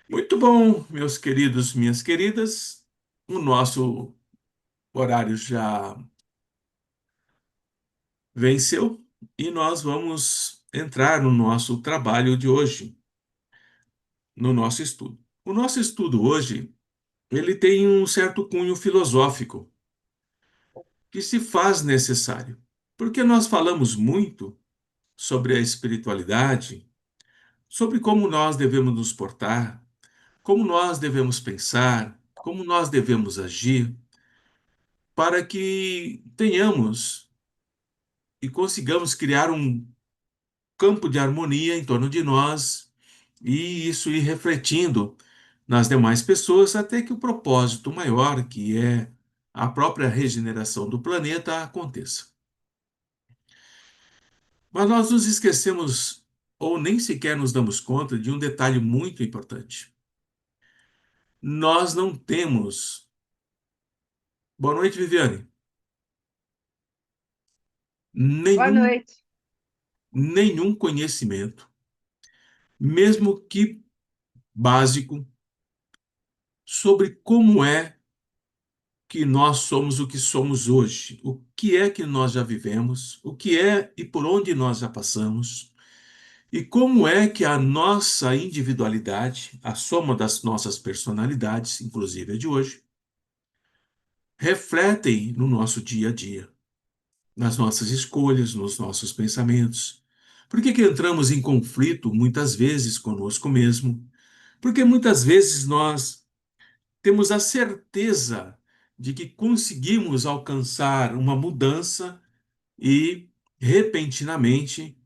Muito bom, meus queridos, minhas queridas. O nosso horário já venceu e nós vamos entrar no nosso trabalho de hoje, no nosso estudo. O nosso estudo hoje, ele tem um certo cunho filosófico que se faz necessário, porque nós falamos muito sobre a espiritualidade, sobre como nós devemos nos portar, como nós devemos pensar, como nós devemos agir, para que tenhamos e consigamos criar um campo de harmonia em torno de nós e isso ir refletindo nas demais pessoas até que o propósito maior, que é a própria regeneração do planeta, aconteça. Mas nós nos esquecemos ou nem sequer nos damos conta de um detalhe muito importante. Nós não temos. Boa noite, Viviane. Boa Nenhum, noite. nenhum conhecimento, mesmo que básico, sobre como é que nós somos o que somos hoje, o que é que nós já vivemos, o que é e por onde nós já passamos, e como é que a nossa individualidade, a soma das nossas personalidades, inclusive a de hoje, refletem no nosso dia a dia, nas nossas escolhas, nos nossos pensamentos. Por que que entramos em conflito muitas vezes conosco mesmo? Porque muitas vezes nós temos a certeza de que conseguimos alcançar uma mudança e, repentinamente,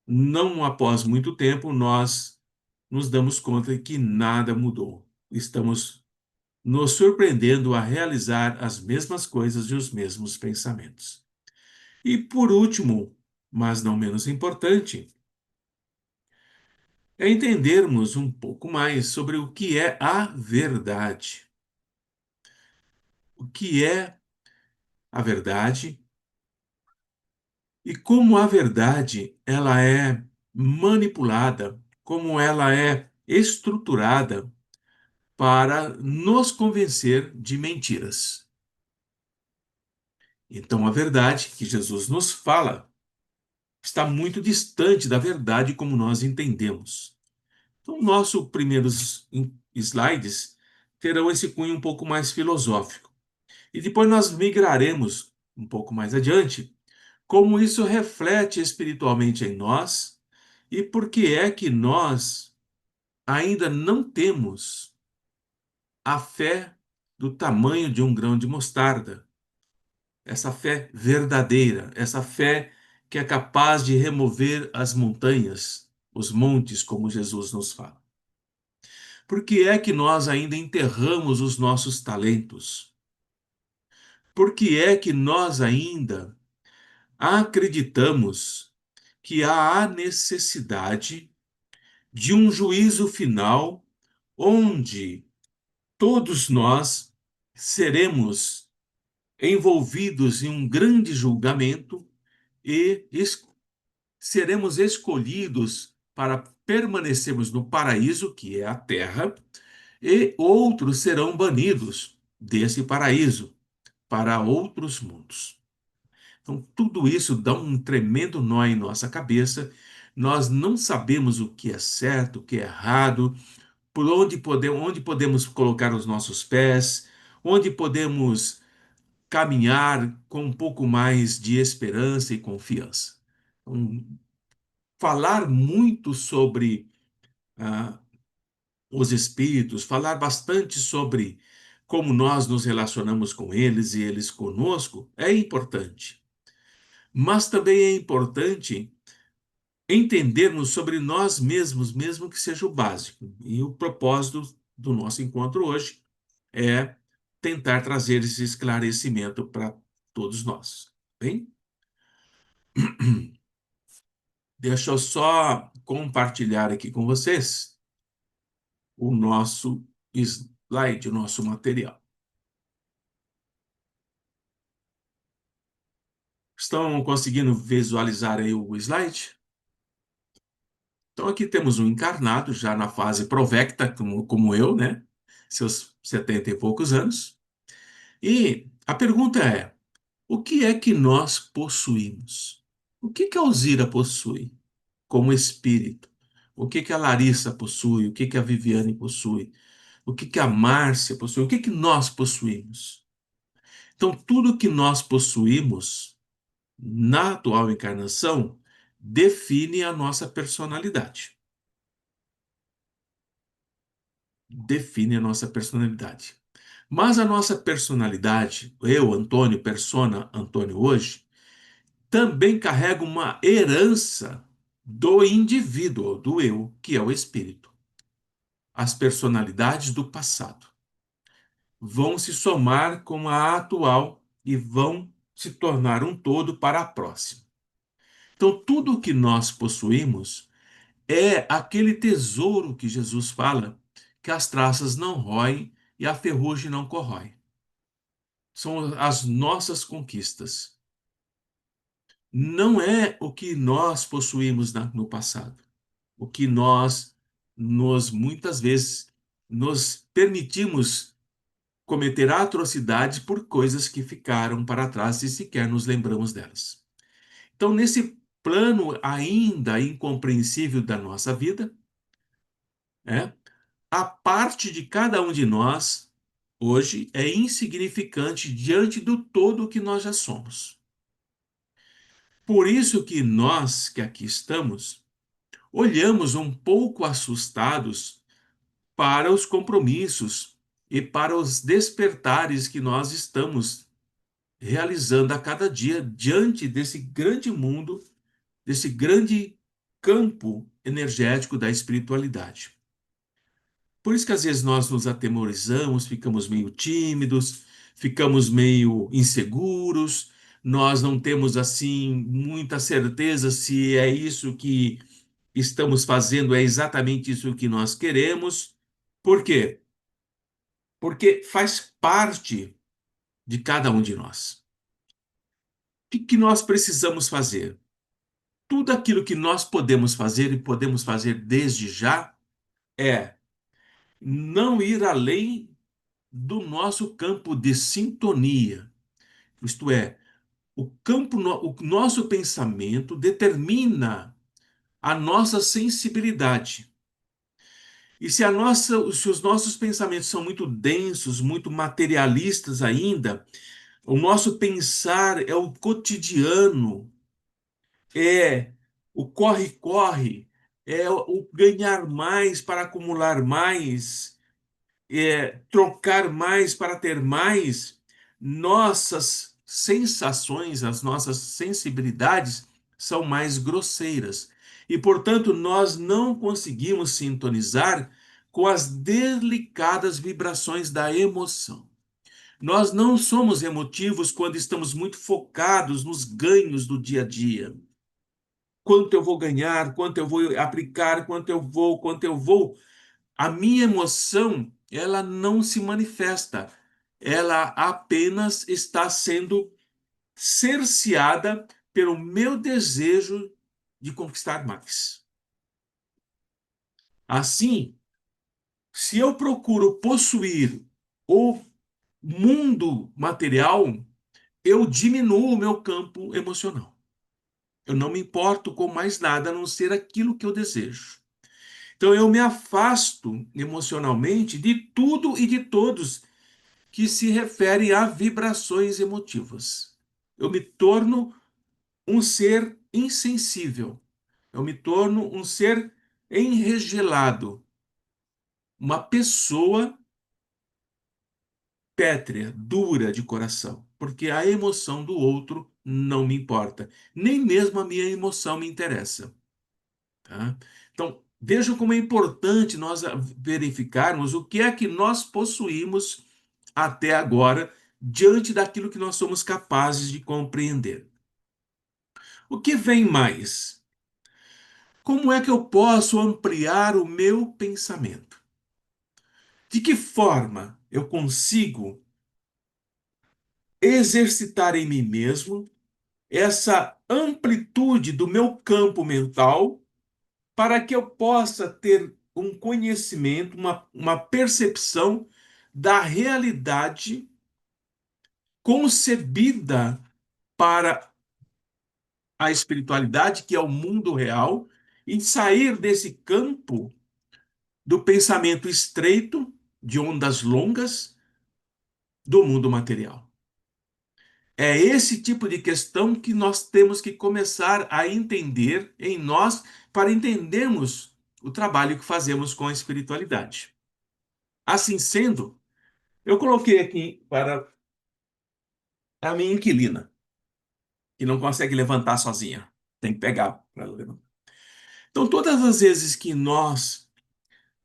não após muito tempo, nós nos damos conta de que nada mudou. Estamos nos surpreendendo a realizar as mesmas coisas e os mesmos pensamentos. E, por último, mas não menos importante, é entendermos um pouco mais sobre o que é a verdade. O que é a verdade e como a verdade ela é manipulada, como ela é estruturada para nos convencer de mentiras. Então, a verdade que Jesus nos fala está muito distante da verdade como nós entendemos. Então, nossos primeiros slides terão esse cunho um pouco mais filosófico. E depois nós migraremos um pouco mais adiante como isso reflete espiritualmente em nós e por que é que nós ainda não temos a fé do tamanho de um grão de mostarda, essa fé verdadeira, essa fé que é capaz de remover as montanhas, os montes, como Jesus nos fala. Por que é que nós ainda enterramos os nossos talentos? Por que é que nós ainda acreditamos que há a necessidade de um juízo final onde todos nós seremos envolvidos em um grande julgamento e seremos escolhidos para permanecermos no paraíso, que é a terra, e outros serão banidos desse paraíso para outros mundos. Então, tudo isso dá um tremendo nó em nossa cabeça. Nós não sabemos o que é certo, o que é errado, por onde podemos colocar os nossos pés, onde podemos caminhar com um pouco mais de esperança e confiança. Então, falar muito sobre ah, os espíritos, falar bastante sobre como nós nos relacionamos com eles e eles conosco é importante. Mas também é importante entendermos sobre nós mesmos, mesmo que seja o básico. E o propósito do nosso encontro hoje é tentar trazer esse esclarecimento para todos nós. Bem, deixa eu só compartilhar aqui com vocês o nosso slide, o nosso material. Estão conseguindo visualizar aí o slide? Então aqui temos um encarnado, já na fase provecta, como eu, né? Seus 70 e poucos anos. E a pergunta é: o que é que nós possuímos? O que que a Alzira possui como espírito? O que que a Larissa possui? O que que a Viviane possui? O que que a Márcia possui? O que que nós possuímos? Então, tudo que nós possuímos na atual encarnação define a nossa personalidade. Define a nossa personalidade. Mas a nossa personalidade, eu, Antônio, persona Antônio hoje, também carrega uma herança do indivíduo, do eu, que é o espírito. As personalidades do passado vão se somar com a atual e vão se tornar um todo para a próxima. Então, tudo o que nós possuímos é aquele tesouro que Jesus fala que as traças não roem e a ferrugem não corrói. São as nossas conquistas. Não é o que nós possuímos no passado, o que nós muitas vezes nos permitimos cometer atrocidades por coisas que ficaram para trás e sequer nos lembramos delas. Então, nesse plano ainda incompreensível da nossa vida, é, a parte de cada um de nós hoje é insignificante diante do todo que nós já somos. Por isso que nós que aqui estamos olhamos um pouco assustados para os compromissos e para os despertares que nós estamos realizando a cada dia diante desse grande mundo, desse grande campo energético da espiritualidade. Por isso que às vezes nós nos atemorizamos, ficamos meio tímidos, ficamos meio inseguros, nós não temos assim muita certeza se é isso que estamos fazendo, é exatamente isso que nós queremos. Por quê? Porque faz parte de cada um de nós. O que nós precisamos fazer? Tudo aquilo que nós podemos fazer e podemos fazer desde já é não ir além do nosso campo de sintonia. Isto é, o nosso pensamento determina a nossa sensibilidade. E se os nossos pensamentos são muito densos, muito materialistas ainda, o nosso pensar é o cotidiano, é o corre-corre, é o ganhar mais para acumular mais, trocar mais para ter mais, nossas sensações, as nossas sensibilidades são mais grosseiras. E, portanto, nós não conseguimos sintonizar com as delicadas vibrações da emoção. Nós não somos emotivos quando estamos muito focados nos ganhos do dia a dia. Quanto eu vou ganhar, quanto eu vou aplicar, quanto eu vou. A minha emoção, ela não se manifesta. Ela apenas está sendo cerceada pelo meu desejo de conquistar mais. Assim, se eu procuro possuir o mundo material, eu diminuo o meu campo emocional. Eu não me importo com mais nada a não ser aquilo que eu desejo. Então eu me afasto emocionalmente de tudo e de todos que se refere a vibrações emotivas. Eu me torno um ser insensível. Eu me torno um ser enregelado, uma pessoa pétrea, dura de coração, porque a emoção do outro não me importa, nem mesmo a minha emoção me interessa, tá? Então, vejam como é importante nós verificarmos o que é que nós possuímos até agora diante daquilo que nós somos capazes de compreender. O que vem mais? Como é que eu posso ampliar o meu pensamento? De que forma eu consigo exercitar em mim mesmo essa amplitude do meu campo mental para que eu possa ter um conhecimento, uma percepção da realidade concebida para a espiritualidade, que é o mundo real, e sair desse campo do pensamento estreito, de ondas longas, do mundo material. É esse tipo de questão que nós temos que começar a entender em nós para entendermos o trabalho que fazemos com a espiritualidade. Assim sendo, eu coloquei aqui para a minha inquilina, que não consegue levantar sozinha. Tem que pegar para ela levantar. Então, todas as vezes que nós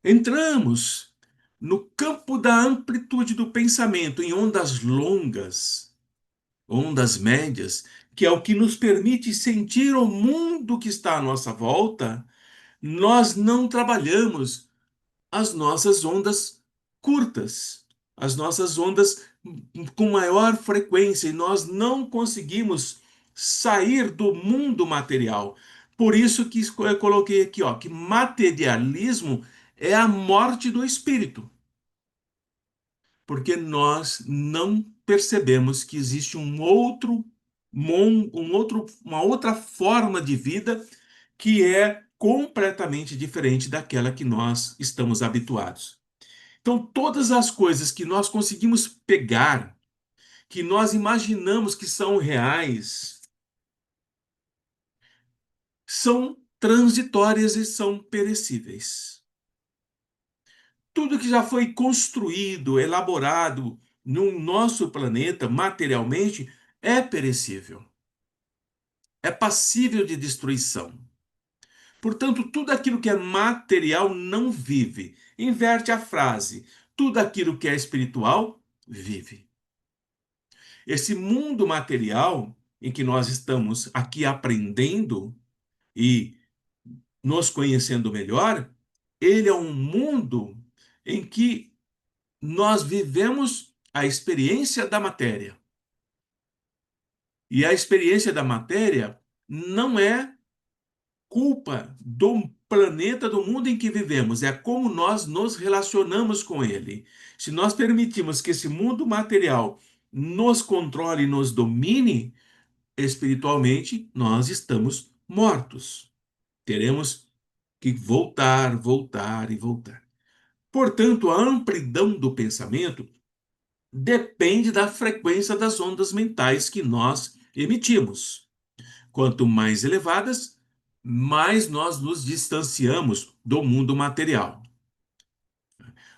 entramos no campo da amplitude do pensamento, em ondas longas, ondas médias, que é o que nos permite sentir o mundo que está à nossa volta, nós não trabalhamos as nossas ondas curtas, as nossas ondas com maior frequência, e nós não conseguimos sair do mundo material. Por isso que eu coloquei aqui, ó, que materialismo é a morte do espírito, porque nós não percebemos que existe uma outra forma de vida que é completamente diferente daquela que nós estamos habituados. Então, todas as coisas que nós conseguimos pegar, que nós imaginamos que são reais, são transitórias e são perecíveis. Tudo que já foi construído, elaborado no nosso planeta materialmente é perecível, é passível de destruição. Portanto, tudo aquilo que é material não vive. Inverte a frase: tudo aquilo que é espiritual vive. Esse mundo material em que nós estamos aqui aprendendo e nos conhecendo melhor, ele é um mundo em que nós vivemos a experiência da matéria. E a experiência da matéria não é culpa do planeta, do mundo em que vivemos, é como nós nos relacionamos com ele. Se nós permitimos que esse mundo material nos controle e nos domine, espiritualmente, nós estamos mortos. Teremos que voltar, voltar e voltar. Portanto, a amplidão do pensamento depende da frequência das ondas mentais que nós emitimos. Quanto mais elevadas, mais nós nos distanciamos do mundo material.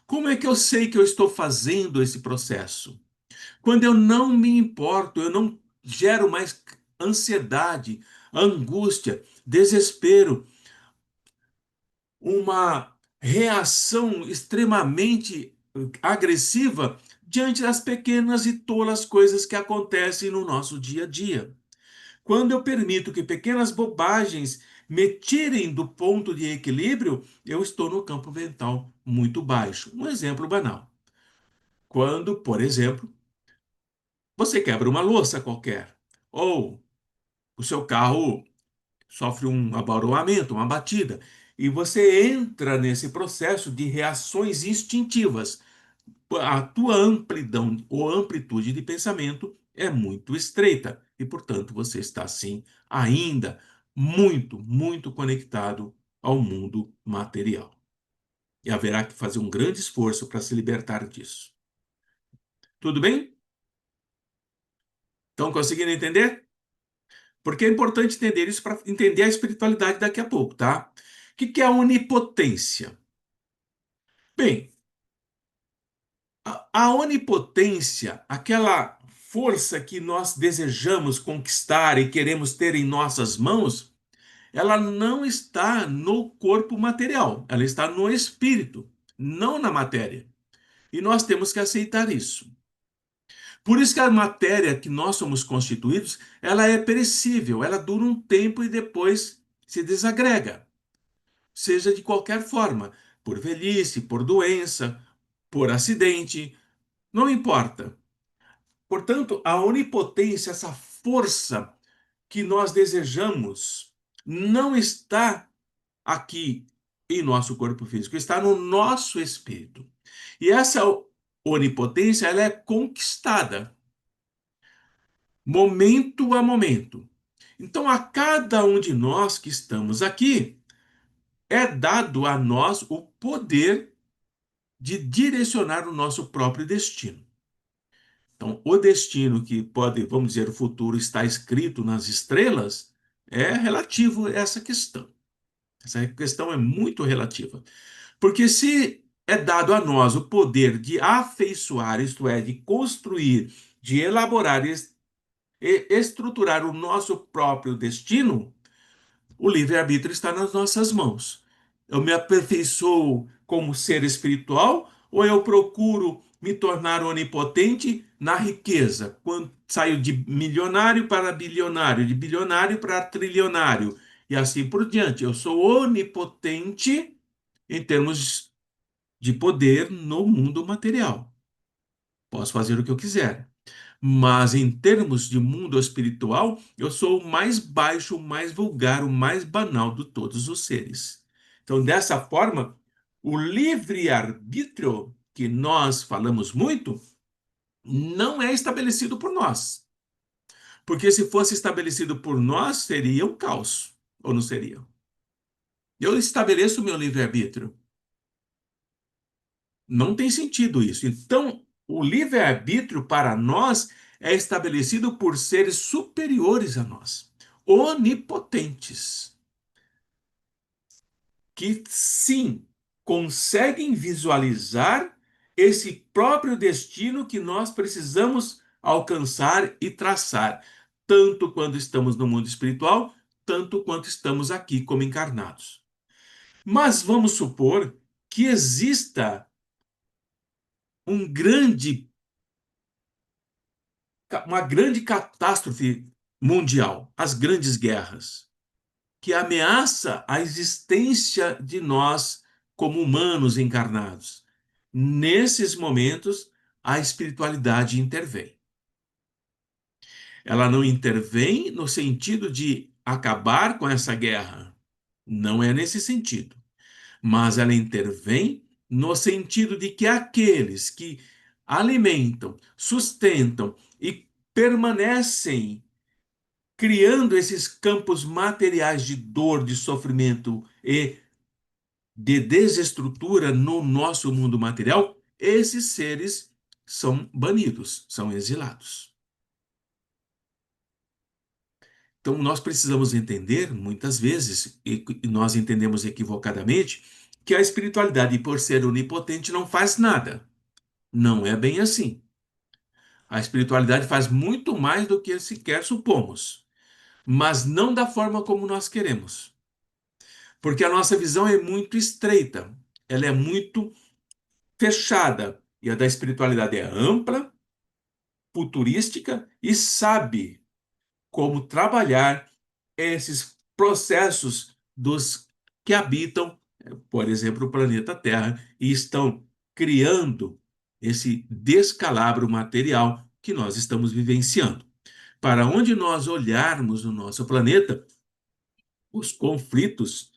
Como é que eu sei que eu estou fazendo esse processo? Quando eu não me importo, eu não gero mais ansiedade, angústia, desespero, uma reação extremamente agressiva diante das pequenas e tolas coisas que acontecem no nosso dia a dia. Quando eu permito que pequenas bobagens me tirem do ponto de equilíbrio, eu estou no campo mental muito baixo. Um exemplo banal. Quando, por exemplo, você quebra uma louça qualquer, ou o seu carro sofre um abaroamento, uma batida, e você entra nesse processo de reações instintivas. A tua amplidão ou amplitude de pensamento é muito estreita e, portanto, você está sim ainda muito, muito conectado ao mundo material. E haverá que fazer um grande esforço para se libertar disso. Tudo bem? Estão conseguindo entender? Porque é importante entender isso para entender a espiritualidade daqui a pouco, tá? O que é a onipotência? Bem, a onipotência, aquela força que nós desejamos conquistar e queremos ter em nossas mãos, ela não está no corpo material, ela está no espírito, não na matéria. E nós temos que aceitar isso. Por isso que a matéria que nós somos constituídos, ela é perecível, ela dura um tempo e depois se desagrega, seja de qualquer forma, por velhice, por doença, por acidente, não importa. Portanto, a onipotência, essa força que nós desejamos, não está aqui em nosso corpo físico, está no nosso espírito. E essa onipotência, ela é conquistada momento a momento. Então, a cada um de nós que estamos aqui, é dado a nós o poder de direcionar o nosso próprio destino. Então, o destino que pode, vamos dizer, o futuro está escrito nas estrelas, é relativo a essa questão. Essa questão é muito relativa. Porque se é dado a nós o poder de afeiçoar, isto é, de construir, de elaborar e estruturar o nosso próprio destino, o livre-arbítrio está nas nossas mãos. Eu me aperfeiçoo como ser espiritual ou eu procuro me tornar onipotente na riqueza? Quando saio de milionário para bilionário, de bilionário para trilionário e assim por diante. Eu sou onipotente em termos de poder no mundo material. Posso fazer o que eu quiser. Mas em termos de mundo espiritual, eu sou o mais baixo, o mais vulgar, o mais banal de todos os seres. Então, dessa forma, o livre-arbítrio, que nós falamos muito, não é estabelecido por nós. Porque se fosse estabelecido por nós, seria um caos, ou não seria? Eu estabeleço o meu livre-arbítrio. Não tem sentido isso. Então, o livre-arbítrio para nós é estabelecido por seres superiores a nós, onipotentes, que sim conseguem visualizar esse próprio destino que nós precisamos alcançar e traçar, tanto quando estamos no mundo espiritual, tanto quanto estamos aqui como encarnados. Mas vamos supor que exista um grande uma grande catástrofe mundial, as grandes guerras, que ameaça a existência de nós como humanos encarnados. Nesses momentos, a espiritualidade intervém. Ela não intervém no sentido de acabar com essa guerra. Não é nesse sentido. Mas ela intervém no sentido de que aqueles que alimentam, sustentam e permanecem criando esses campos materiais de dor, de sofrimento e de desestrutura no nosso mundo material, esses seres são banidos, são exilados. Então, nós precisamos entender, muitas vezes, e nós entendemos equivocadamente, que a espiritualidade, por ser onipotente, não faz nada. Não é bem assim. A espiritualidade faz muito mais do que sequer supomos, mas não da forma como nós queremos. Porque a nossa visão é muito estreita, ela é muito fechada, e a da espiritualidade é ampla, futurística e sabe como trabalhar esses processos dos que habitam, por exemplo, o planeta Terra e estão criando esse descalabro material que nós estamos vivenciando. Para onde nós olharmos no nosso planeta, os conflitos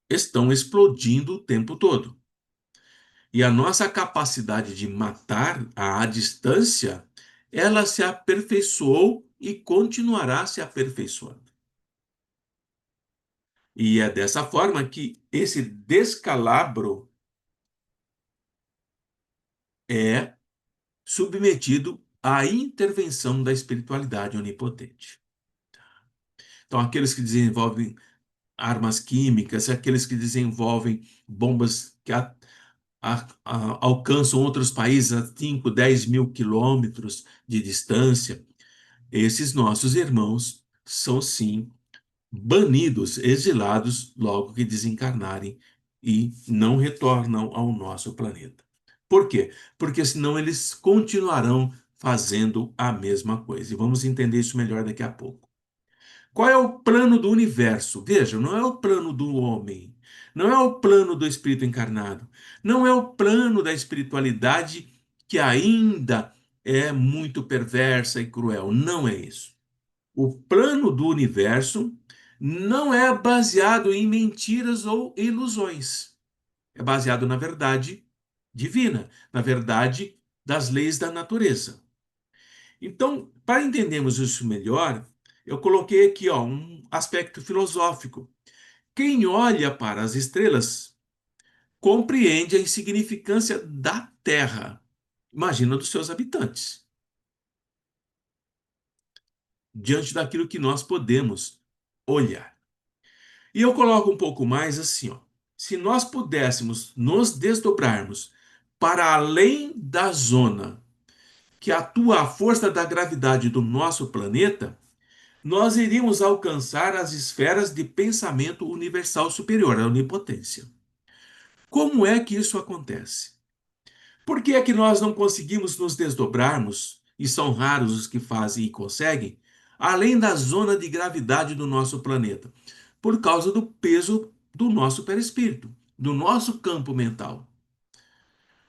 estão explodindo o tempo todo. E a nossa capacidade de matar à distância, ela se aperfeiçoou e continuará se aperfeiçoando. E é dessa forma que esse descalabro é submetido à intervenção da espiritualidade onipotente. Então, aqueles que desenvolvem armas químicas, aqueles que desenvolvem bombas que alcançam outros países a 5, 10 mil quilômetros de distância, esses nossos irmãos são sim banidos, exilados logo que desencarnarem e não retornam ao nosso planeta. Por quê? Porque senão eles continuarão fazendo a mesma coisa. E vamos entender isso melhor daqui a pouco. Qual é o plano do universo? Veja, não é o plano do homem, não é o plano do espírito encarnado, não é o plano da espiritualidade que ainda é muito perversa e cruel. Não é isso. O plano do universo não é baseado em mentiras ou ilusões. É baseado na verdade divina, na verdade das leis da natureza. Então, para entendermos isso melhor, eu coloquei aqui, ó, um aspecto filosófico. Quem olha para as estrelas compreende a insignificância da Terra. Imagina dos seus habitantes, diante daquilo que nós podemos olhar. E eu coloco um pouco mais assim, ó. Se nós pudéssemos nos desdobrarmos para além da zona que atua a força da gravidade do nosso planeta, nós iríamos alcançar as esferas de pensamento universal superior, a onipotência. Como é que isso acontece? Por que é que nós não conseguimos nos desdobrarmos, e são raros os que fazem e conseguem, além da zona de gravidade do nosso planeta? Por causa do peso do nosso perispírito, do nosso campo mental.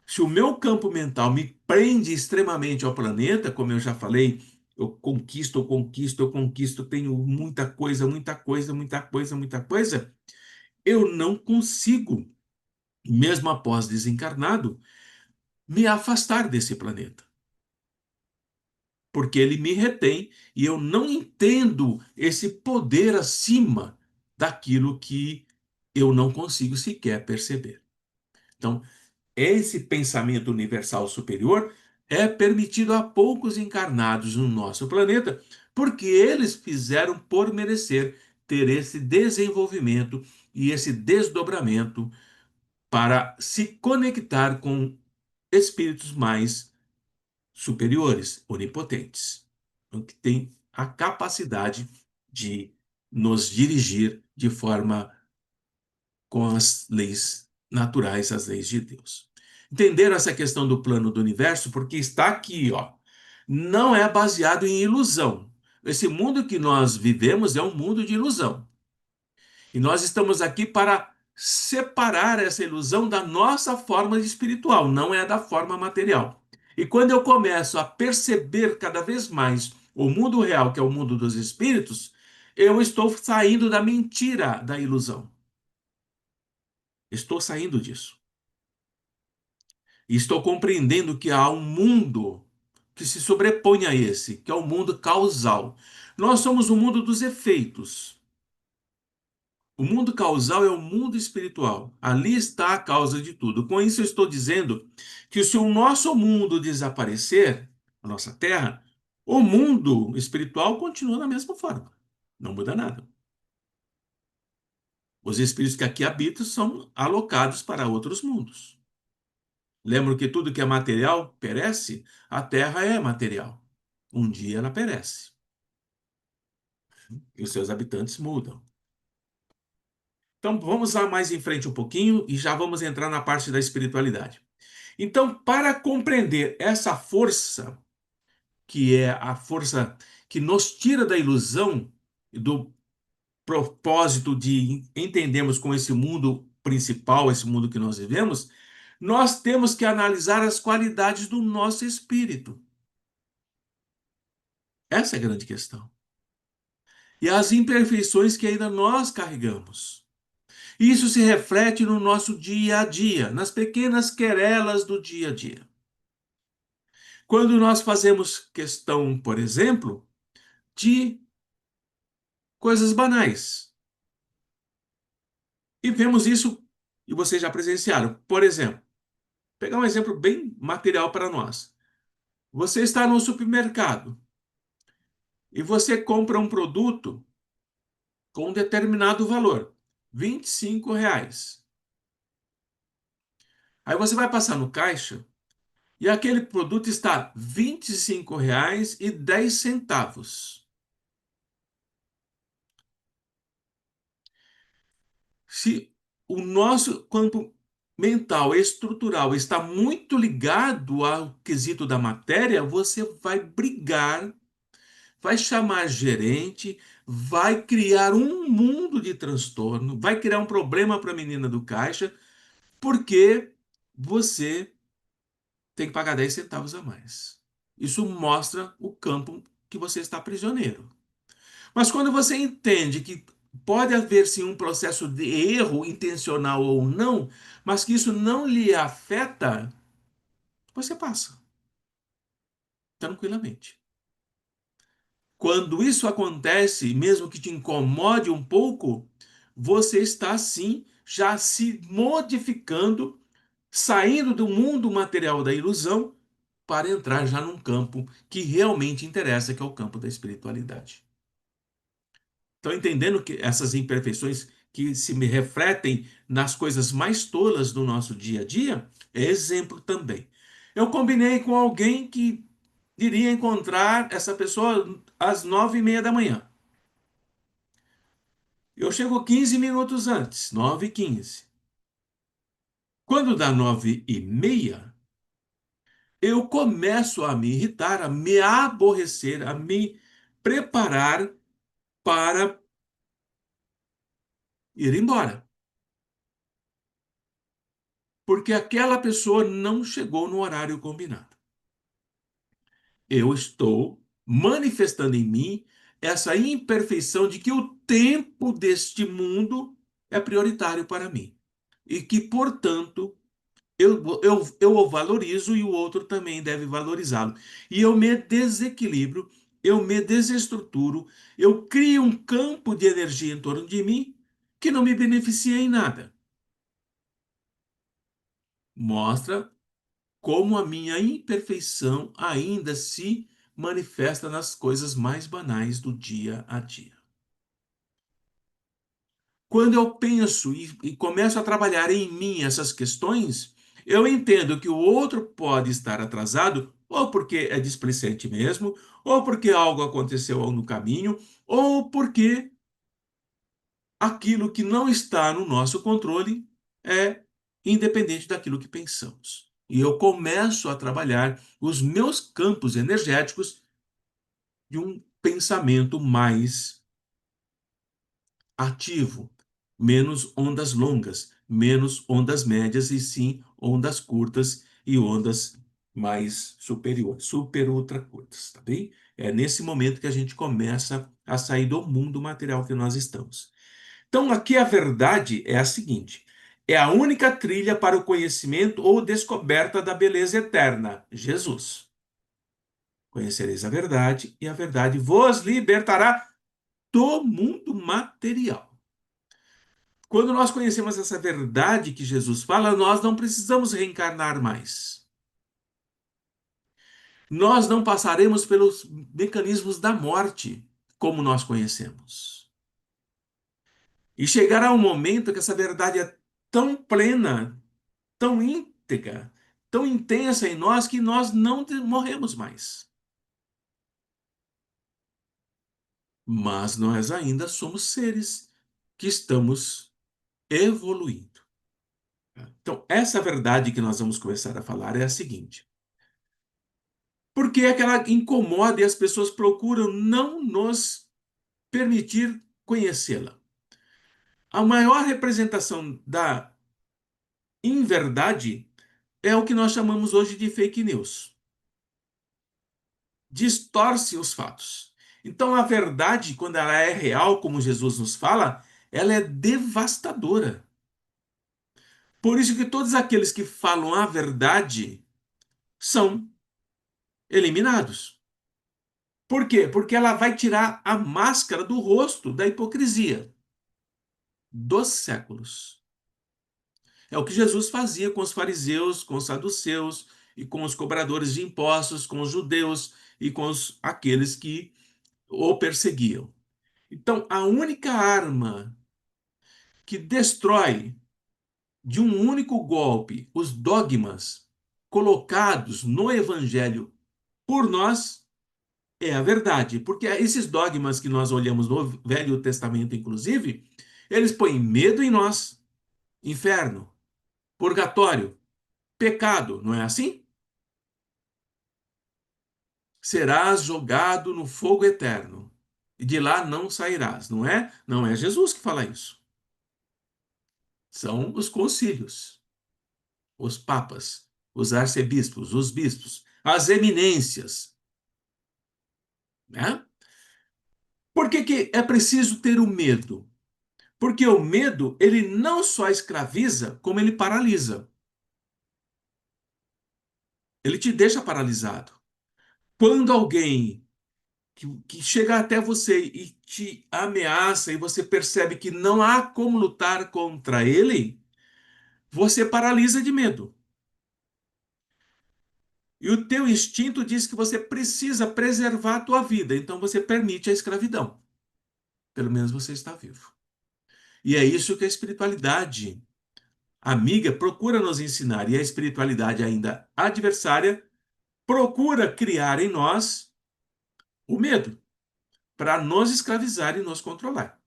Se o meu campo mental me prende extremamente ao planeta, como eu já falei, eu conquisto, tenho muita coisa, muita coisa, muita coisa, muita coisa, eu não consigo, mesmo após desencarnado, me afastar desse planeta, porque ele me retém e eu não entendo esse poder acima daquilo que eu não consigo sequer perceber. Então, esse pensamento universal superior é permitido a poucos encarnados no nosso planeta, porque eles fizeram por merecer ter esse desenvolvimento e esse desdobramento para se conectar com espíritos mais superiores, onipotentes, que têm a capacidade de nos dirigir de forma com as leis naturais, as leis de Deus. Entenderam essa questão do plano do universo? Porque está aqui, ó. Não é baseado em ilusão. Esse mundo que nós vivemos é um mundo de ilusão. E nós estamos aqui para separar essa ilusão da nossa forma espiritual, não é da forma material. E quando eu começo a perceber cada vez mais o mundo real, que é o mundo dos espíritos, eu estou saindo da mentira, da ilusão. Estou saindo disso. E estou compreendendo que há um mundo que se sobrepõe a esse, que é o mundo causal. Nós somos o mundo dos efeitos. O mundo causal é o mundo espiritual. Ali está a causa de tudo. Com isso, eu estou dizendo que se o nosso mundo desaparecer, a nossa Terra, o mundo espiritual continua da mesma forma. Não muda nada. Os espíritos que aqui habitam são alocados para outros mundos. Lembro que tudo que é material perece, a terra é material. Um dia ela perece e os seus habitantes mudam. Então vamos lá mais em frente um pouquinho e já vamos entrar na parte da espiritualidade. Então, para compreender essa força, que é a força que nos tira da ilusão e do propósito de entendermos com esse mundo principal, esse mundo que nós vivemos, nós temos que analisar as qualidades do nosso espírito. Essa é a grande questão. E as imperfeições que ainda nós carregamos. Isso se reflete no nosso dia a dia, nas pequenas querelas do dia a dia. Quando nós fazemos questão, por exemplo, de coisas banais. E vemos isso, e vocês já presenciaram. Por exemplo, pegar um exemplo bem material para nós. Você está no supermercado e você compra um produto com um determinado valor, R$ 25. Aí você vai passar no caixa e aquele produto está R$ 25,10. Se o nosso campo mental estrutural está muito ligado ao quesito da matéria, você vai brigar, vai chamar gerente, vai criar um mundo de transtorno, vai criar um problema para a menina do caixa, porque você tem que pagar 10 centavos a mais. Isso mostra o campo que você está prisioneiro. Mas quando você entende que Pode haver sim um processo de erro, intencional ou não, mas que isso não lhe afeta, você passa tranquilamente. Quando isso acontece, mesmo que te incomode um pouco, você está sim já se modificando, saindo do mundo material da ilusão para entrar já num campo que realmente interessa, que é o campo da espiritualidade. Estão entendendo que essas imperfeições que se me refletem nas coisas mais tolas do nosso dia a dia? É exemplo também. Eu combinei com alguém que iria encontrar essa pessoa às 9h30 da manhã. Eu chego 15 minutos antes, 9h15. Quando dá 9h30, eu começo a me irritar, a me aborrecer, a me preparar para ir embora. Porque aquela pessoa não chegou no horário combinado. Eu estou manifestando em mim essa imperfeição de que o tempo deste mundo é prioritário para mim. E que, portanto, eu o valorizo e o outro também deve valorizá-lo. E eu me desequilibro, eu me desestruturo, eu crio um campo de energia em torno de mim que não me beneficia em nada. Mostra como a minha imperfeição ainda se manifesta nas coisas mais banais do dia a dia. Quando eu penso e começo a trabalhar em mim essas questões, eu entendo que o outro pode estar atrasado, ou porque é displicente mesmo, ou porque algo aconteceu no caminho, ou porque aquilo que não está no nosso controle é independente daquilo que pensamos. E eu começo a trabalhar os meus campos energéticos de um pensamento mais ativo, menos ondas longas, menos ondas médias e sim ondas curtas e ondas mais superiores, super ultra curtas, tá bem? É nesse momento que a gente começa a sair do mundo material que nós estamos. Então, aqui a verdade é a seguinte: é a única trilha para o conhecimento ou descoberta da beleza eterna, Jesus. Conhecereis a verdade, e a verdade vos libertará do mundo material. Quando nós conhecemos essa verdade que Jesus fala, nós não precisamos reencarnar mais. Nós não passaremos pelos mecanismos da morte, como nós conhecemos. E chegará um momento que essa verdade é tão plena, tão íntegra, tão intensa em nós que nós não morremos mais. Mas nós ainda somos seres que estamos evoluindo. Então, essa verdade que nós vamos começar a falar é a seguinte: por que é que ela incomoda e as pessoas procuram não nos permitir conhecê-la? A maior representação da inverdade é o que nós chamamos hoje de fake news. Distorce os fatos. Então, a verdade, quando ela é real, como Jesus nos fala, ela é devastadora. Por isso que todos aqueles que falam a verdade são eliminados. Por quê? Porque ela vai tirar a máscara do rosto da hipocrisia dos séculos. É o que Jesus fazia com os fariseus, com os saduceus e com os cobradores de impostos, com os judeus e com aqueles que o perseguiam. Então, a única arma que destrói de um único golpe os dogmas colocados no Evangelho por nós é a verdade. Porque esses dogmas que nós olhamos no Velho Testamento, inclusive, eles põem medo em nós, inferno, purgatório, pecado, não é assim? Serás jogado no fogo eterno, e de lá não sairás, não é? Não é Jesus que fala isso. São os concílios, os papas, os arcebispos, os bispos, as eminências, né? Por que que é preciso ter o medo? Porque o medo, ele não só escraviza, como ele paralisa. Ele te deixa paralisado. Quando alguém que chega até você e te ameaça e você percebe que não há como lutar contra ele, você paralisa de medo. E o teu instinto diz que você precisa preservar a tua vida, então você permite a escravidão. Pelo menos você está vivo. E é isso que a espiritualidade amiga procura nos ensinar, e a espiritualidade ainda adversária procura criar em nós o medo para nos escravizar e nos controlar.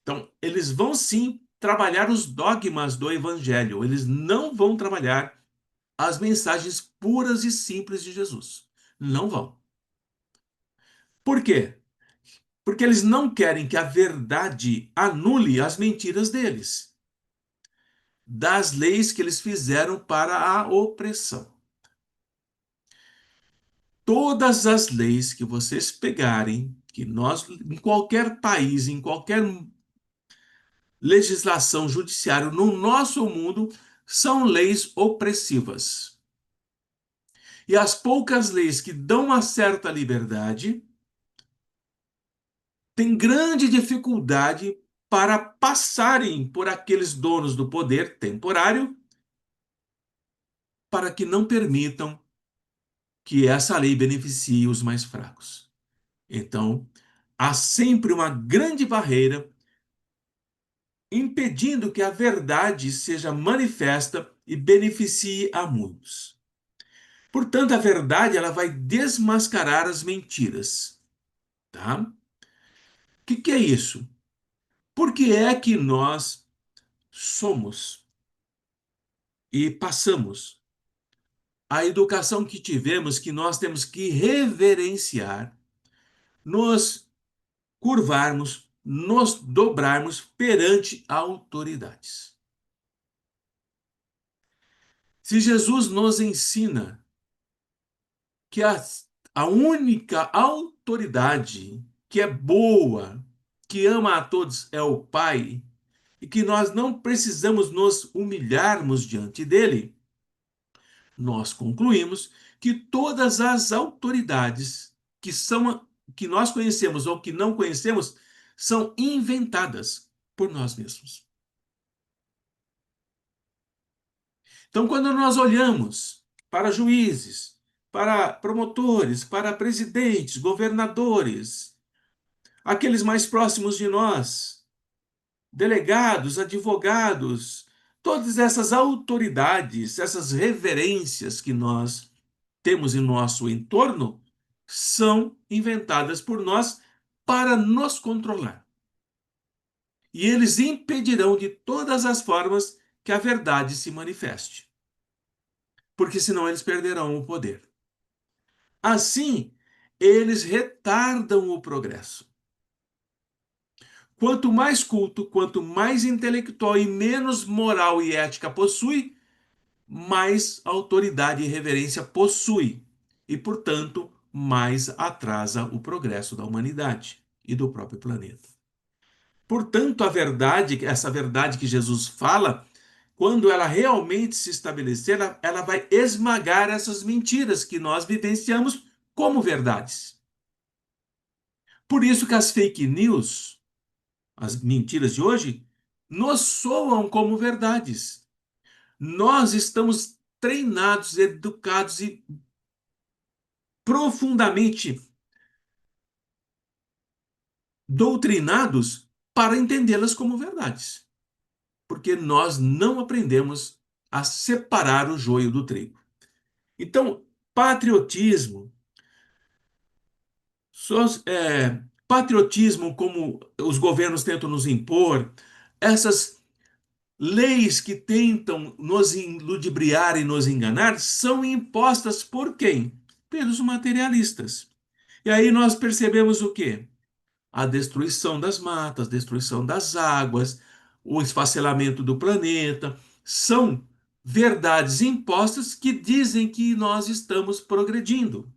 Então, eles vão sim trabalhar os dogmas do evangelho, eles não vão trabalhar as mensagens puras e simples de Jesus. Não vão. Por quê? Porque eles não querem que a verdade anule as mentiras deles, das leis que eles fizeram para a opressão. Todas as leis que vocês pegarem, que nós, em qualquer país, em qualquer legislação judiciária no nosso mundo, são leis opressivas. E as poucas leis que dão uma certa liberdade têm grande dificuldade para passarem por aqueles donos do poder temporário para que não permitam que essa lei beneficie os mais fracos. Então, há sempre uma grande barreira impedindo que a verdade seja manifesta e beneficie a muitos. Portanto, a verdade ela vai desmascarar as mentiras, tá? O que é isso? Por que é que nós somos e passamos a educação que tivemos que nós temos que reverenciar, nos curvarmos, nos dobrarmos perante autoridades? Se Jesus nos ensina que a única autoridade que é boa, que ama a todos, é o Pai, e que nós não precisamos nos humilharmos diante dele, nós concluímos que todas as autoridades que nós conhecemos ou que não conhecemos são inventadas por nós mesmos. Então, quando nós olhamos para juízes, para promotores, para presidentes, governadores, aqueles mais próximos de nós, delegados, advogados, todas essas autoridades, essas reverências que nós temos em nosso entorno, são inventadas por nós para nos controlar. E eles impedirão de todas as formas que a verdade se manifeste, porque senão eles perderão o poder. Assim, eles retardam o progresso. Quanto mais culto, quanto mais intelectual e menos moral e ética possui, mais autoridade e reverência possui. E, portanto, mais atrasa o progresso da humanidade e do próprio planeta. Portanto, a verdade, essa verdade que Jesus fala, quando ela realmente se estabelecer, ela vai esmagar essas mentiras que nós vivenciamos como verdades. Por isso que as fake news, as mentiras de hoje, nos soam como verdades. Nós estamos treinados, educados e profundamente doutrinados para entendê-las como verdades, porque nós não aprendemos a separar o joio do trigo. Então, patriotismo, patriotismo como os governos tentam nos impor, essas leis que tentam nos ludibriar e nos enganar são impostas por quem? Pelos materialistas. E aí nós percebemos o quê? A destruição das matas, destruição das águas, o esfacelamento do planeta, são verdades impostas que dizem que nós estamos progredindo,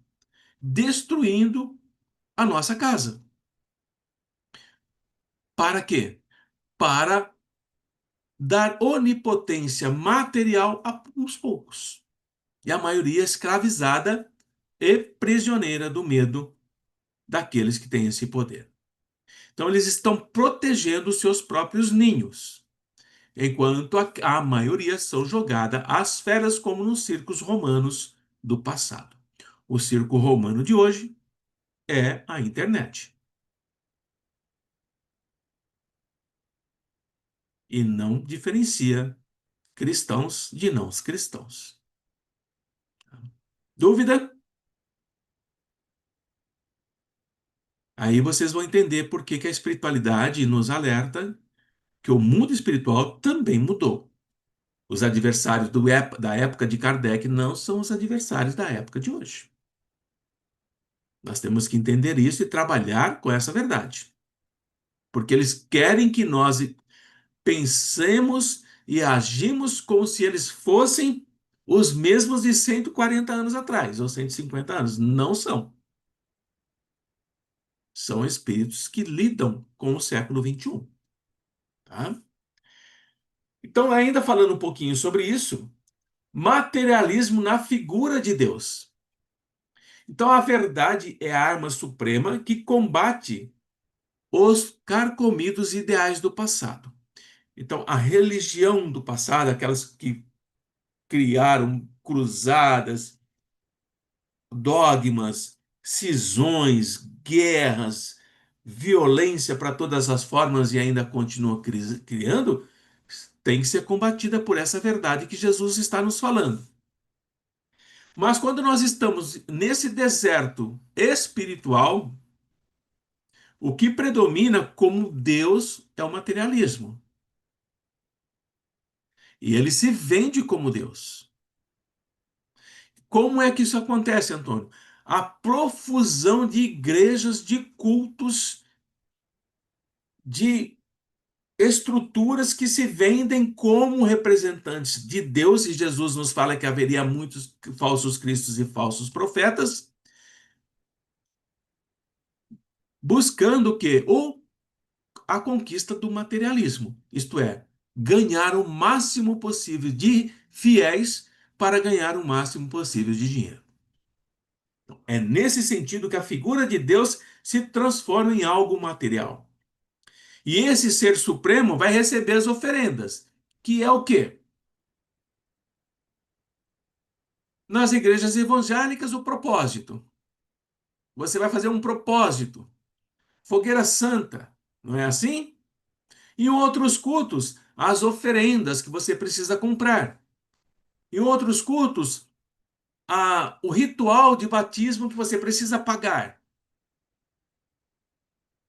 destruindo a nossa casa. Para quê? para dar onipotência material a uns poucos. E a maioria escravizada e prisioneira do medo daqueles que têm esse poder. Então, eles estão protegendo os seus próprios ninhos, enquanto a maioria são jogadas às feras, como nos circos romanos do passado. O circo romano de hoje é a internet e não diferencia cristãos de não cristãos. Dúvida? Aí vocês vão entender por que que a espiritualidade nos alerta que o mundo espiritual também mudou. Os adversários da época de Kardec não são os adversários da época de hoje. Nós temos que entender isso e trabalhar com essa verdade. Porque eles querem que nós pensemos e agimos como se eles fossem os mesmos de 140 anos atrás, ou 150 anos. Não são. São espíritos que lidam com o século XXI. Tá? Então, ainda falando um pouquinho sobre isso, materialismo na figura de Deus. Então, a verdade é a arma suprema que combate os carcomidos ideais do passado. Então, a religião do passado, aquelas que criaram cruzadas, dogmas, cisões, guerras, violência para todas as formas e ainda continua criando, tem que ser combatida por essa verdade que Jesus está nos falando. Mas quando nós estamos nesse deserto espiritual, o que predomina como Deus é o materialismo. E ele se vende como Deus. Como é que isso acontece, Antônio? A profusão de igrejas, de cultos, de estruturas que se vendem como representantes de Deus, e Jesus nos fala que haveria muitos falsos cristos e falsos profetas, buscando o quê? A conquista do materialismo, isto é, ganhar o máximo possível de fiéis para ganhar o máximo possível de dinheiro. É nesse sentido que a figura de Deus se transforma em algo material. E esse ser supremo vai receber as oferendas, que é o quê? Nas igrejas evangélicas, o propósito. Você vai fazer um propósito. Fogueira santa, não é assim? Em outros cultos, as oferendas que você precisa comprar. Em outros cultos, o ritual de batismo que você precisa pagar.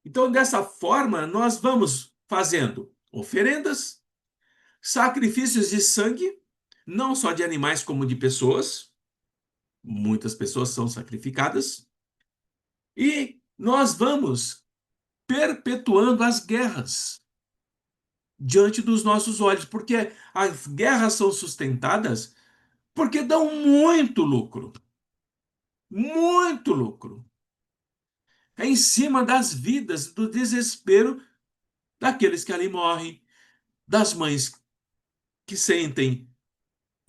Então, dessa forma, nós vamos fazendo oferendas, sacrifícios de sangue, não só de animais como de pessoas. Muitas pessoas são sacrificadas. E nós vamos perpetuando as guerras diante dos nossos olhos, porque as guerras são sustentadas porque dão muito lucro. Muito lucro. É em cima das vidas, do desespero daqueles que ali morrem, das mães que sentem,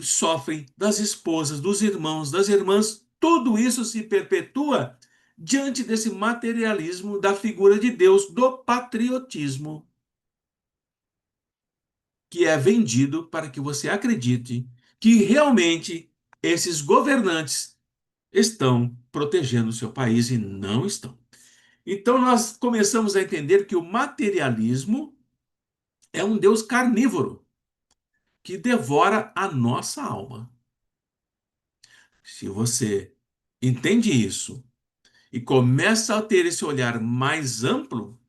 sofrem, das esposas, dos irmãos, das irmãs. Tudo isso se perpetua diante desse materialismo da figura de Deus, do patriotismo, que é vendido para que você acredite que realmente esses governantes estão protegendo o seu país e não estão. Então nós começamos a entender que o materialismo é um Deus carnívoro que devora a nossa alma. Se você entende isso e começa a ter esse olhar mais amplo,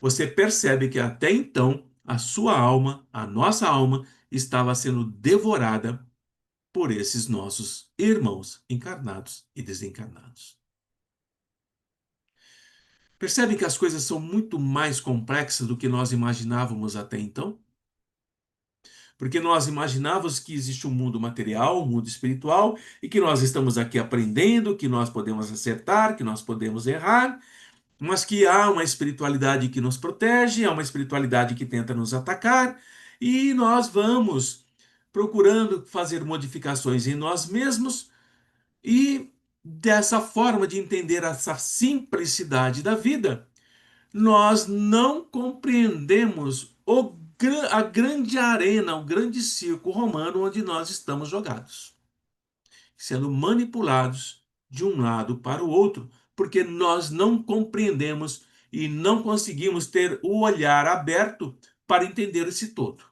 você percebe que até então a sua alma, a nossa alma, estava sendo devorada por esses nossos irmãos encarnados e desencarnados. Percebem que as coisas são muito mais complexas do que nós imaginávamos até então? Porque nós imaginávamos que existe um mundo material, um mundo espiritual, e que nós estamos aqui aprendendo, que nós podemos acertar, que nós podemos errar, mas que há uma espiritualidade que nos protege, há uma espiritualidade que tenta nos atacar, e nós vamos procurando fazer modificações em nós mesmos, e dessa forma de entender essa simplicidade da vida, nós não compreendemos a grande arena, o grande circo romano onde nós estamos jogados, sendo manipulados de um lado para o outro, porque nós não compreendemos e não conseguimos ter o olhar aberto para entender esse todo.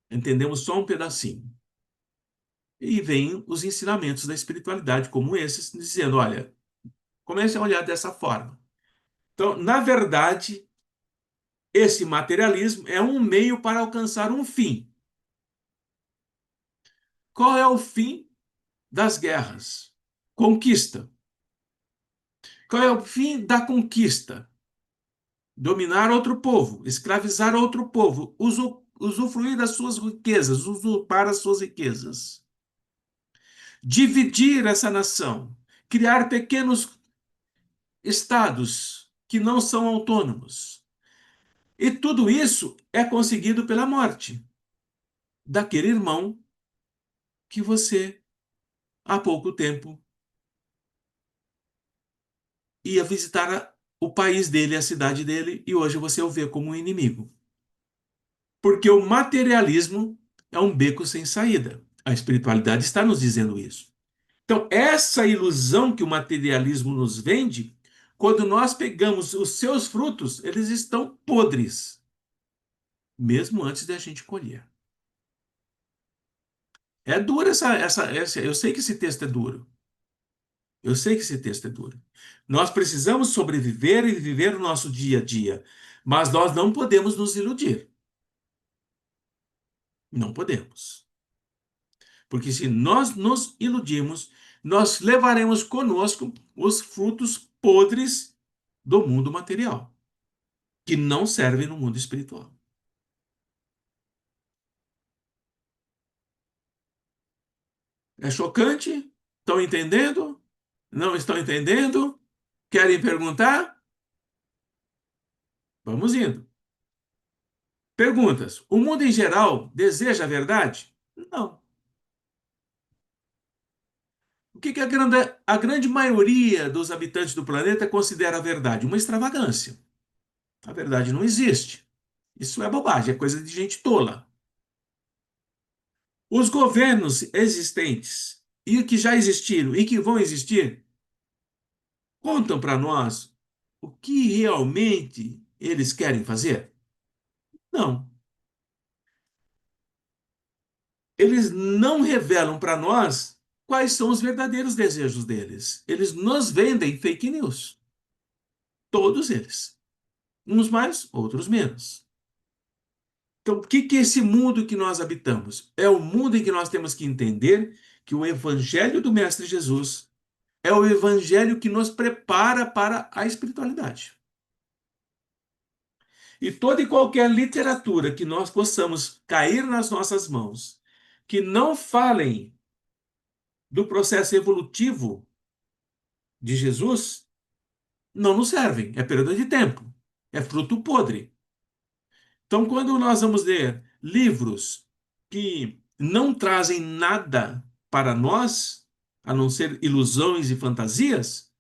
Entendemos só um pedacinho. E vêm os ensinamentos da espiritualidade, como esses, dizendo: olha, comece a olhar dessa forma. Então, na verdade, esse materialismo é um meio para alcançar um fim. Qual é o fim das guerras? Conquista. Qual é o fim da conquista? Dominar outro povo, escravizar outro povo, usufruir das suas riquezas, usurpar as suas riquezas, dividir essa nação, criar pequenos estados que não são autônomos. E tudo isso é conseguido pela morte daquele irmão que você, há pouco tempo, ia visitar o país dele, a cidade dele, e hoje você o vê como um inimigo. Porque o materialismo é um beco sem saída. A espiritualidade está nos dizendo isso. Então, essa ilusão que o materialismo nos vende, quando nós pegamos os seus frutos, eles estão podres, mesmo antes da gente colher. É dura eu sei que esse texto é duro. Eu sei que esse texto é duro. Nós precisamos sobreviver e viver o nosso dia a dia, mas nós não podemos nos iludir. Não podemos. Porque se nós nos iludirmos, nós levaremos conosco os frutos podres do mundo material, que não servem no mundo espiritual. É chocante? Estão entendendo? Não estão entendendo? Querem perguntar? Vamos indo. Perguntas. O mundo em geral deseja a verdade? Não. O que a grande maioria dos habitantes do planeta considera a verdade? Uma extravagância. A verdade não existe. Isso é bobagem, é coisa de gente tola. Os governos existentes e que já existiram e que vão existir contam para nós o que realmente eles querem fazer? Não. Eles não revelam para nós quais são os verdadeiros desejos deles. Eles nos vendem fake news. Todos eles. Uns mais, outros menos. Então, o que é esse mundo que nós habitamos? É o mundo em que nós temos que entender que o Evangelho do Mestre Jesus é o Evangelho que nos prepara para a espiritualidade. E toda e qualquer literatura que nós possamos cair nas nossas mãos, que não falem do processo evolutivo de Jesus, não nos servem. É perda de tempo. É fruto podre. Então, quando nós vamos ler livros que não trazem nada para nós, a não ser ilusões e fantasias,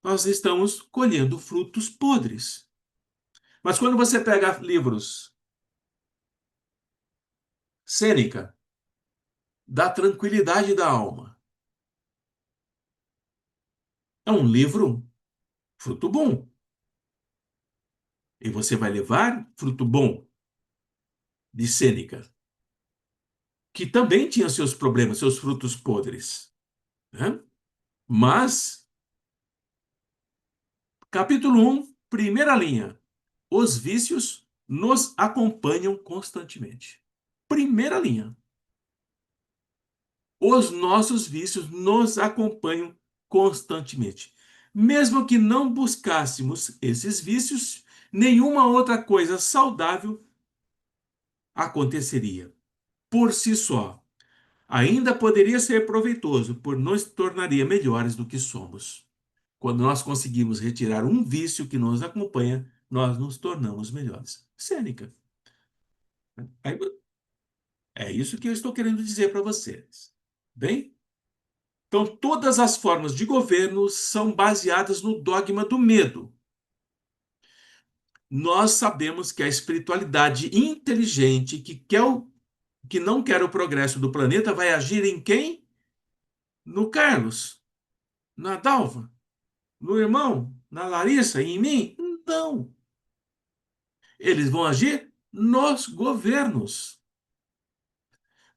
nós estamos colhendo frutos podres. Mas quando você pega livros, Sêneca, da tranquilidade da alma, é um livro fruto bom. E você vai levar fruto bom de Sêneca, que também tinha seus problemas, seus frutos podres, né? Mas, capítulo 1, primeira linha: os vícios nos acompanham constantemente. Primeira linha: os nossos vícios nos acompanham constantemente. Mesmo que não buscássemos esses vícios, nenhuma outra coisa saudável aconteceria por si só. Ainda poderia ser proveitoso, por nos tornaria melhores do que somos. Quando nós conseguimos retirar um vício que nos acompanha, nós nos tornamos melhores. Sêneca. Aí, é isso que eu estou querendo dizer para vocês. Bem? Então, todas as formas de governo são baseadas no dogma do medo. Nós sabemos que a espiritualidade inteligente que não quer o progresso do planeta vai agir em quem? No Carlos, na Dalva, no irmão, na Larissa e em mim? Não. Eles vão agir nos governos.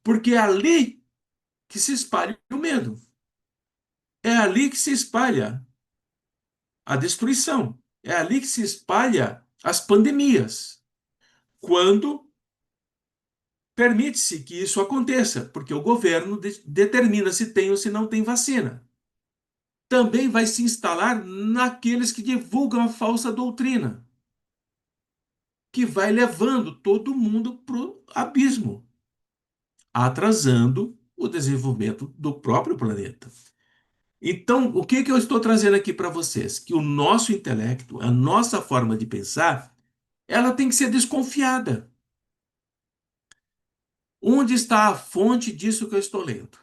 Porque é ali que se espalha o medo. É ali que se espalha a destruição. É ali que se espalha as pandemias. Quando permite-se que isso aconteça, porque o governo determina se tem ou se não tem vacina. Também vai se instalar naqueles que divulgam a falsa doutrina, que vai levando todo mundo para o abismo, atrasando o desenvolvimento do próprio planeta. Então, o que que eu estou trazendo aqui para vocês? Que o nosso intelecto, a nossa forma de pensar, ela tem que ser desconfiada. Onde está a fonte disso que eu estou lendo?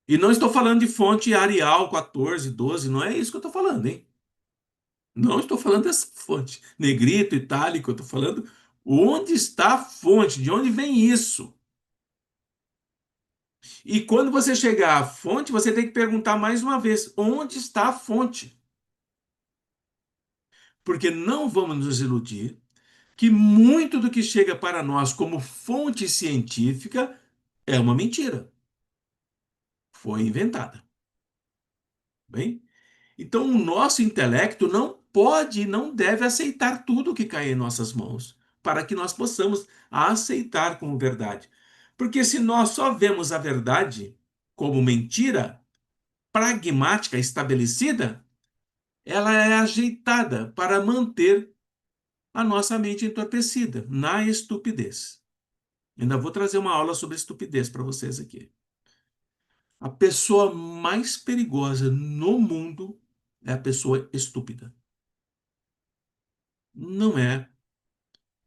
E não estou falando de fonte Arial 14, 12, não é isso que eu estou falando, hein? Não estou falando dessa fonte. Negrito, itálico, eu estou falando onde está a fonte, de onde vem isso? E quando você chegar à fonte, você tem que perguntar mais uma vez: onde está a fonte? Porque não vamos nos iludir que muito do que chega para nós como fonte científica é uma mentira. Foi inventada. Bem? Então, o nosso intelecto não pode e não deve aceitar tudo que cai em nossas mãos, para que nós possamos aceitar como verdade. Porque se nós só vemos a verdade como mentira pragmática estabelecida, ela é ajeitada para manter a nossa mente entorpecida na estupidez. Ainda vou trazer uma aula sobre estupidez para vocês aqui. A pessoa mais perigosa no mundo é a pessoa estúpida. Não é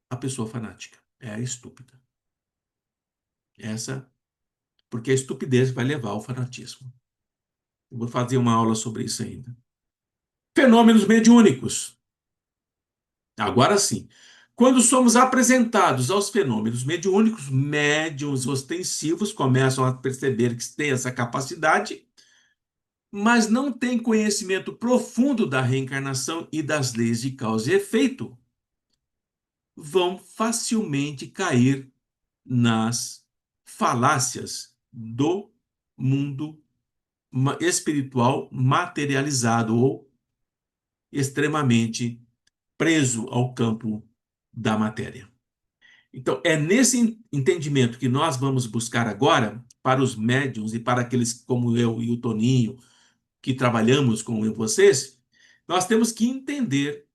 a pessoa fanática, é a estúpida. Essa, porque a estupidez vai levar ao fanatismo. Eu vou fazer uma aula sobre isso ainda. Fenômenos mediúnicos. Agora sim. Quando somos apresentados aos fenômenos mediúnicos, médiuns ostensivos começam a perceber que têm essa capacidade, mas não têm conhecimento profundo da reencarnação e das leis de causa e efeito, vão facilmente cair nas falácias do mundo espiritual materializado ou extremamente preso ao campo da matéria. Então, é nesse entendimento que nós vamos buscar agora, para os médiuns e para aqueles como eu e o Toninho, que trabalhamos com vocês, nós temos que entender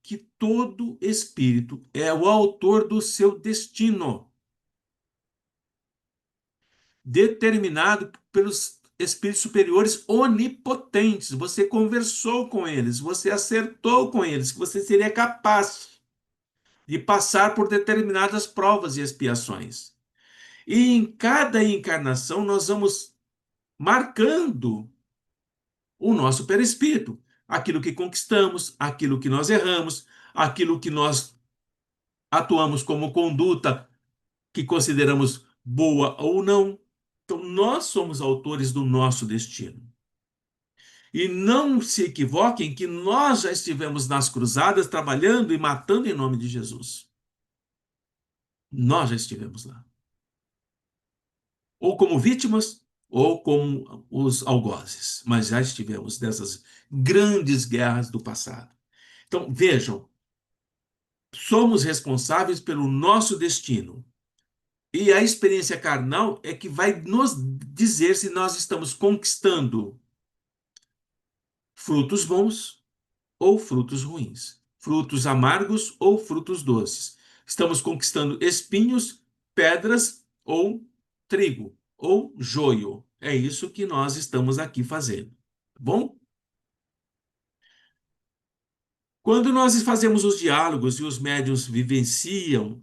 que todo espírito é o autor do seu destino, determinado pelos espíritos superiores onipotentes. Você conversou com eles, você acertou com eles, que você seria capaz de passar por determinadas provas e expiações. E em cada encarnação nós vamos marcando o nosso perispírito, aquilo que conquistamos, aquilo que nós erramos, aquilo que nós atuamos como conduta que consideramos boa ou não. Então, nós somos autores do nosso destino. E não se equivoquem que nós já estivemos nas cruzadas trabalhando e matando em nome de Jesus. Nós já estivemos lá. Ou como vítimas, ou como os algozes. Mas já estivemos nessas grandes guerras do passado. Então, vejam, somos responsáveis pelo nosso destino. E a experiência carnal é que vai nos dizer se nós estamos conquistando frutos bons ou frutos ruins, frutos amargos ou frutos doces. Estamos conquistando espinhos, pedras ou trigo ou joio. É isso que nós estamos aqui fazendo. Tá bom? Quando nós fazemos os diálogos e os médiuns vivenciam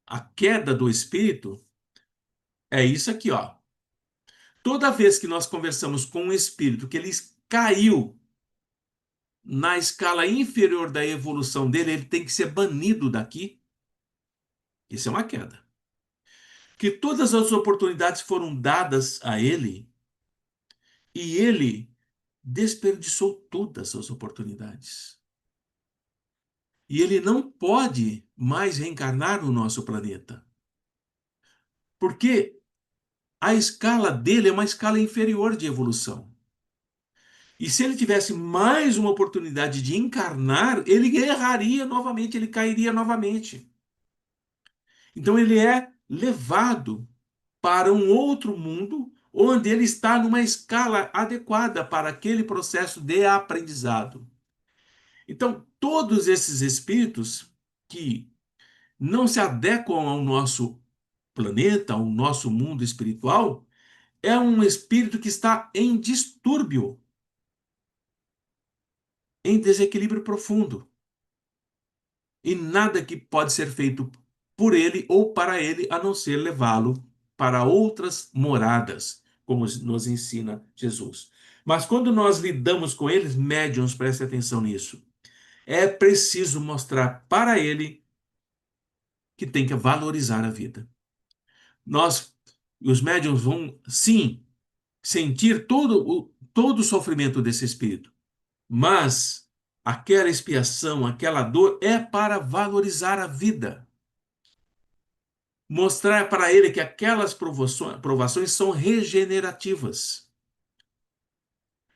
a queda do espírito, é isso aqui, ó. Toda vez que nós conversamos com um espírito que ele caiu na escala inferior da evolução dele, ele tem que ser banido daqui. Isso é uma queda. Que todas as oportunidades foram dadas a ele e ele desperdiçou todas as oportunidades. E ele não pode mais reencarnar no nosso planeta. Porque a escala dele é uma escala inferior de evolução. E se ele tivesse mais uma oportunidade de encarnar, ele erraria novamente, ele cairia novamente. Então ele é levado para um outro mundo, onde ele está numa escala adequada para aquele processo de aprendizado. Então, todos esses espíritos que não se adequam ao nosso planeta, ao nosso mundo espiritual, é um espírito que está em distúrbio, em desequilíbrio profundo. E nada que pode ser feito por ele ou para ele, a não ser levá-lo para outras moradas, como nos ensina Jesus. Mas quando nós lidamos com eles, médiuns, preste atenção nisso. É preciso mostrar para ele que tem que valorizar a vida. Nós, os médiuns vão, sim, sentir todo o sofrimento desse espírito, mas aquela expiação, aquela dor é para valorizar a vida. Mostrar para ele que aquelas provações são regenerativas.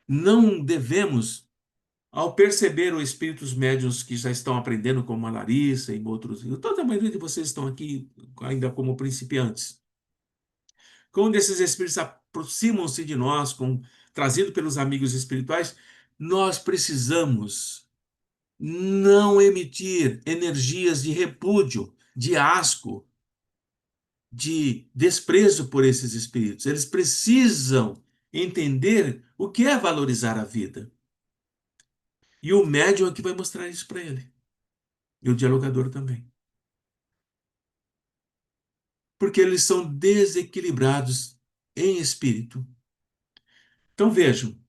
Não devemos, ao perceber os espíritos médiuns que já estão aprendendo, como a Larissa e outros, toda a maioria de vocês estão aqui ainda como principiantes. Quando esses espíritos aproximam-se de nós, trazido pelos amigos espirituais, nós precisamos não emitir energias de repúdio, de asco, de desprezo por esses espíritos. Eles precisam entender o que é valorizar a vida. E o médium é que vai mostrar isso para ele. E o dialogador também. Porque eles são desequilibrados em espírito. Então vejam,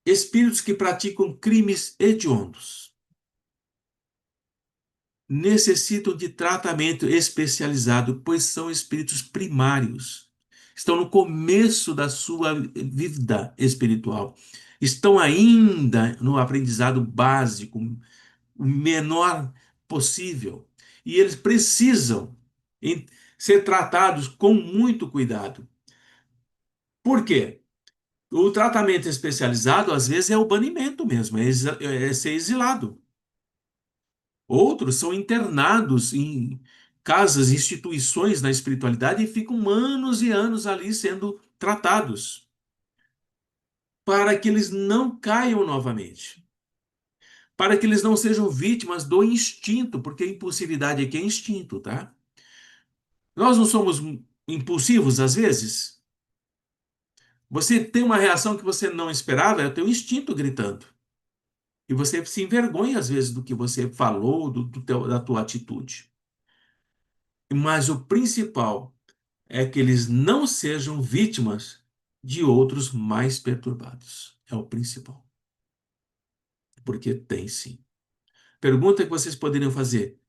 espíritos que praticam crimes hediondos necessitam de tratamento especializado, pois são espíritos primários. Estão no começo da sua vida espiritual. Estão ainda no aprendizado básico, o menor possível. E eles precisam ser tratados com muito cuidado. Por quê? O tratamento especializado, às vezes, é o banimento mesmo, é ser exilado. Outros são internados em casas, instituições na espiritualidade e ficam anos e anos ali sendo tratados, para que eles não caiam novamente, para que eles não sejam vítimas do instinto, porque a impulsividade aqui é instinto, tá? Nós não somos impulsivos às vezes? Você tem uma reação que você não esperava, é o teu instinto gritando. E você se envergonha às vezes do que você falou, da tua atitude. Mas o principal é que eles não sejam vítimas de outros mais perturbados. É o principal. Porque tem sim. Pergunta que vocês poderiam fazer: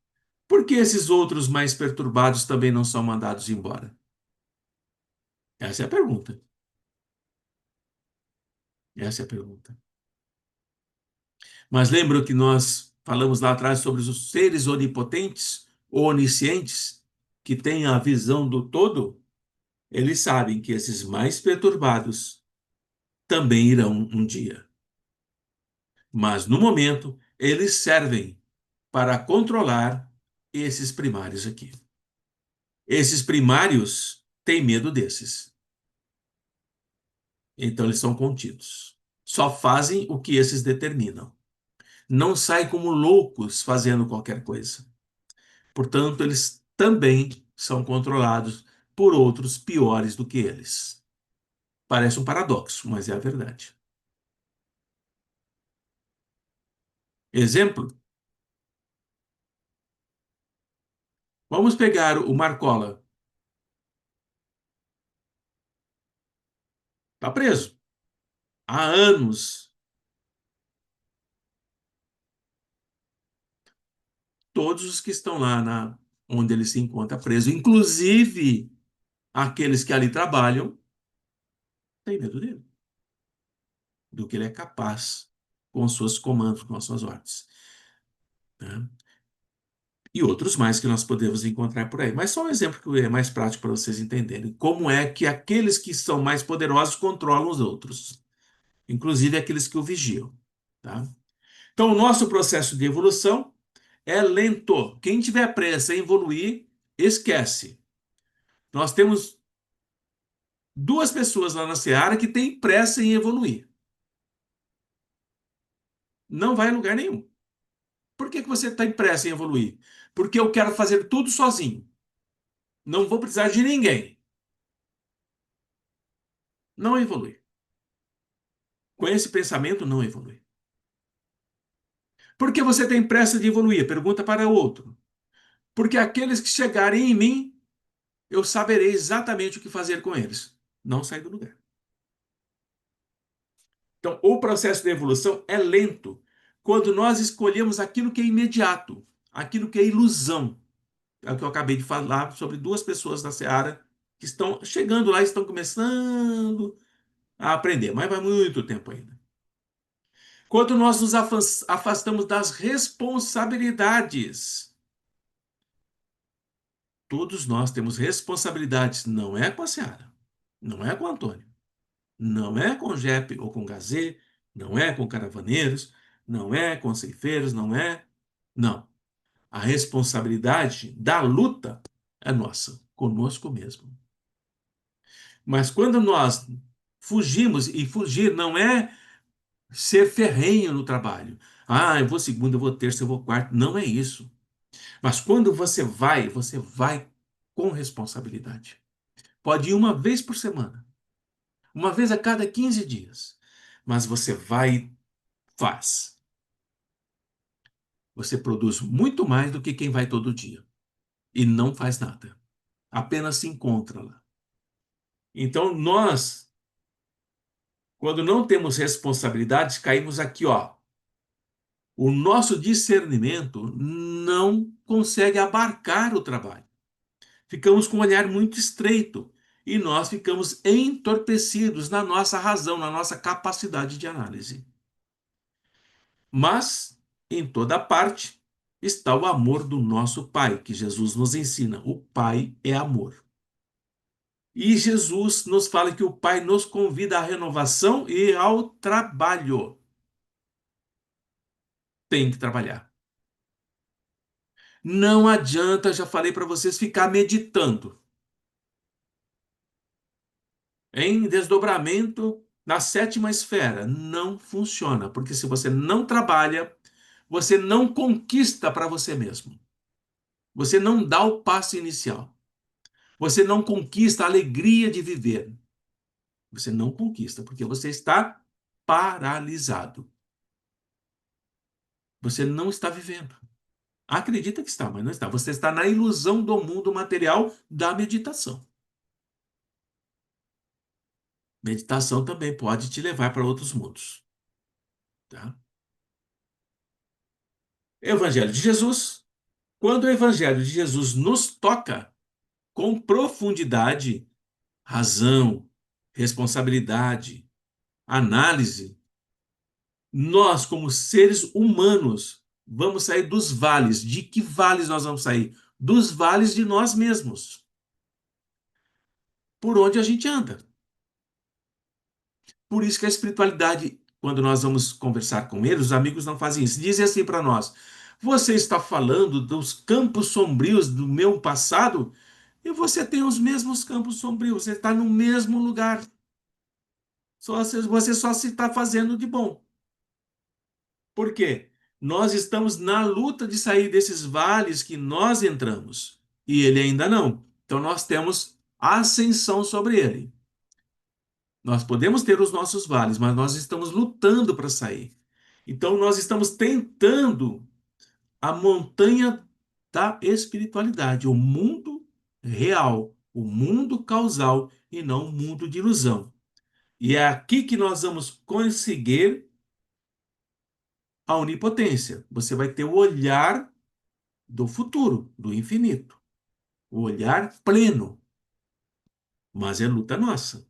por que esses outros mais perturbados também não são mandados embora? Essa é a pergunta. Essa é a pergunta. Mas lembra que nós falamos lá atrás sobre os seres onipotentes, ou oniscientes, que têm a visão do todo? Eles sabem que esses mais perturbados também irão um dia. Mas no momento, eles servem para controlar esses primários aqui. Esses primários têm medo desses. Então eles são contidos. Só fazem o que esses determinam. Não saem como loucos fazendo qualquer coisa. Portanto, eles também são controlados por outros piores do que eles. Parece um paradoxo, mas é a verdade. Exemplo? Vamos pegar o Marcola. Está preso há anos. Todos os que estão lá onde ele se encontra preso, inclusive aqueles que ali trabalham, têm medo dele, do que ele é capaz com os seus comandos, com as suas ordens, né? E outros mais que nós podemos encontrar por aí. Mas só um exemplo que é mais prático para vocês entenderem como é que aqueles que são mais poderosos controlam os outros, inclusive aqueles que o vigiam, tá? Então, o nosso processo de evolução é lento. Quem tiver pressa em evoluir, esquece. Nós temos duas pessoas lá na Seara que têm pressa em evoluir. Não vai a lugar nenhum. Por que que você está em pressa em evoluir? Porque eu quero fazer tudo sozinho. Não vou precisar de ninguém. Não evolui. Com esse pensamento, não evolui. Por que você tem pressa de evoluir? Pergunta para o outro. Porque aqueles que chegarem em mim, eu saberei exatamente o que fazer com eles. Não sai do lugar. Então, o processo de evolução é lento quando nós escolhemos aquilo que é imediato, aquilo que é ilusão. É o que eu acabei de falar sobre duas pessoas da Seara que estão chegando lá, estão começando a aprender, mas vai muito tempo ainda. Quando nós nos afastamos das responsabilidades, todos nós temos responsabilidades, não é com a Seara, não é com o Antônio, não é com o Jepe ou com o Gazê, não é com caravaneiros, não é com ceifeiros, não é. Não. A responsabilidade da luta é nossa, conosco mesmo. Mas quando nós fugimos, e fugir não é ser ferrenho no trabalho. Ah, eu vou segunda, eu vou terça, eu vou quarta. Não é isso. Mas quando você vai com responsabilidade. Pode ir uma vez por semana, uma vez a cada 15 dias. Mas você vai e faz. Você produz muito mais do que quem vai todo dia e não faz nada. Apenas se encontra lá. Então, nós, quando não temos responsabilidades, caímos aqui, ó. O nosso discernimento não consegue abarcar o trabalho. Ficamos com um olhar muito estreito e nós ficamos entorpecidos na nossa razão, na nossa capacidade de análise. Mas, em toda parte, está o amor do nosso Pai, que Jesus nos ensina. O Pai é amor. E Jesus nos fala que o Pai nos convida à renovação e ao trabalho. Tem que trabalhar. Não adianta, já falei para vocês, ficar meditando em desdobramento na sétima esfera. Não funciona, porque se você não trabalha, você não conquista para você mesmo. Você não dá o passo inicial. Você não conquista a alegria de viver. Você não conquista, porque você está paralisado. Você não está vivendo. Acredita que está, mas não está. Você está na ilusão do mundo material da meditação. Meditação também pode te levar para outros mundos, tá? Evangelho de Jesus. Quando o Evangelho de Jesus nos toca com profundidade, razão, responsabilidade, análise, nós, como seres humanos, vamos sair dos vales. De que vales nós vamos sair? Dos vales de nós mesmos, por onde a gente anda. Por isso que a espiritualidade, quando nós vamos conversar com eles, os amigos não fazem isso. Dizem assim para nós: você está falando dos campos sombrios do meu passado e você tem os mesmos campos sombrios, você está no mesmo lugar. Você só se está fazendo de bom. Por quê? Nós estamos na luta de sair desses vales que nós entramos e ele ainda não. Então nós temos ascensão sobre ele. Nós podemos ter os nossos vales, mas nós estamos lutando para sair. Então nós estamos tentando a montanha da espiritualidade, o mundo real, o mundo causal e não o mundo de ilusão. E é aqui que nós vamos conseguir a onipotência. Você vai ter o olhar do futuro, do infinito, o olhar pleno, mas é luta nossa.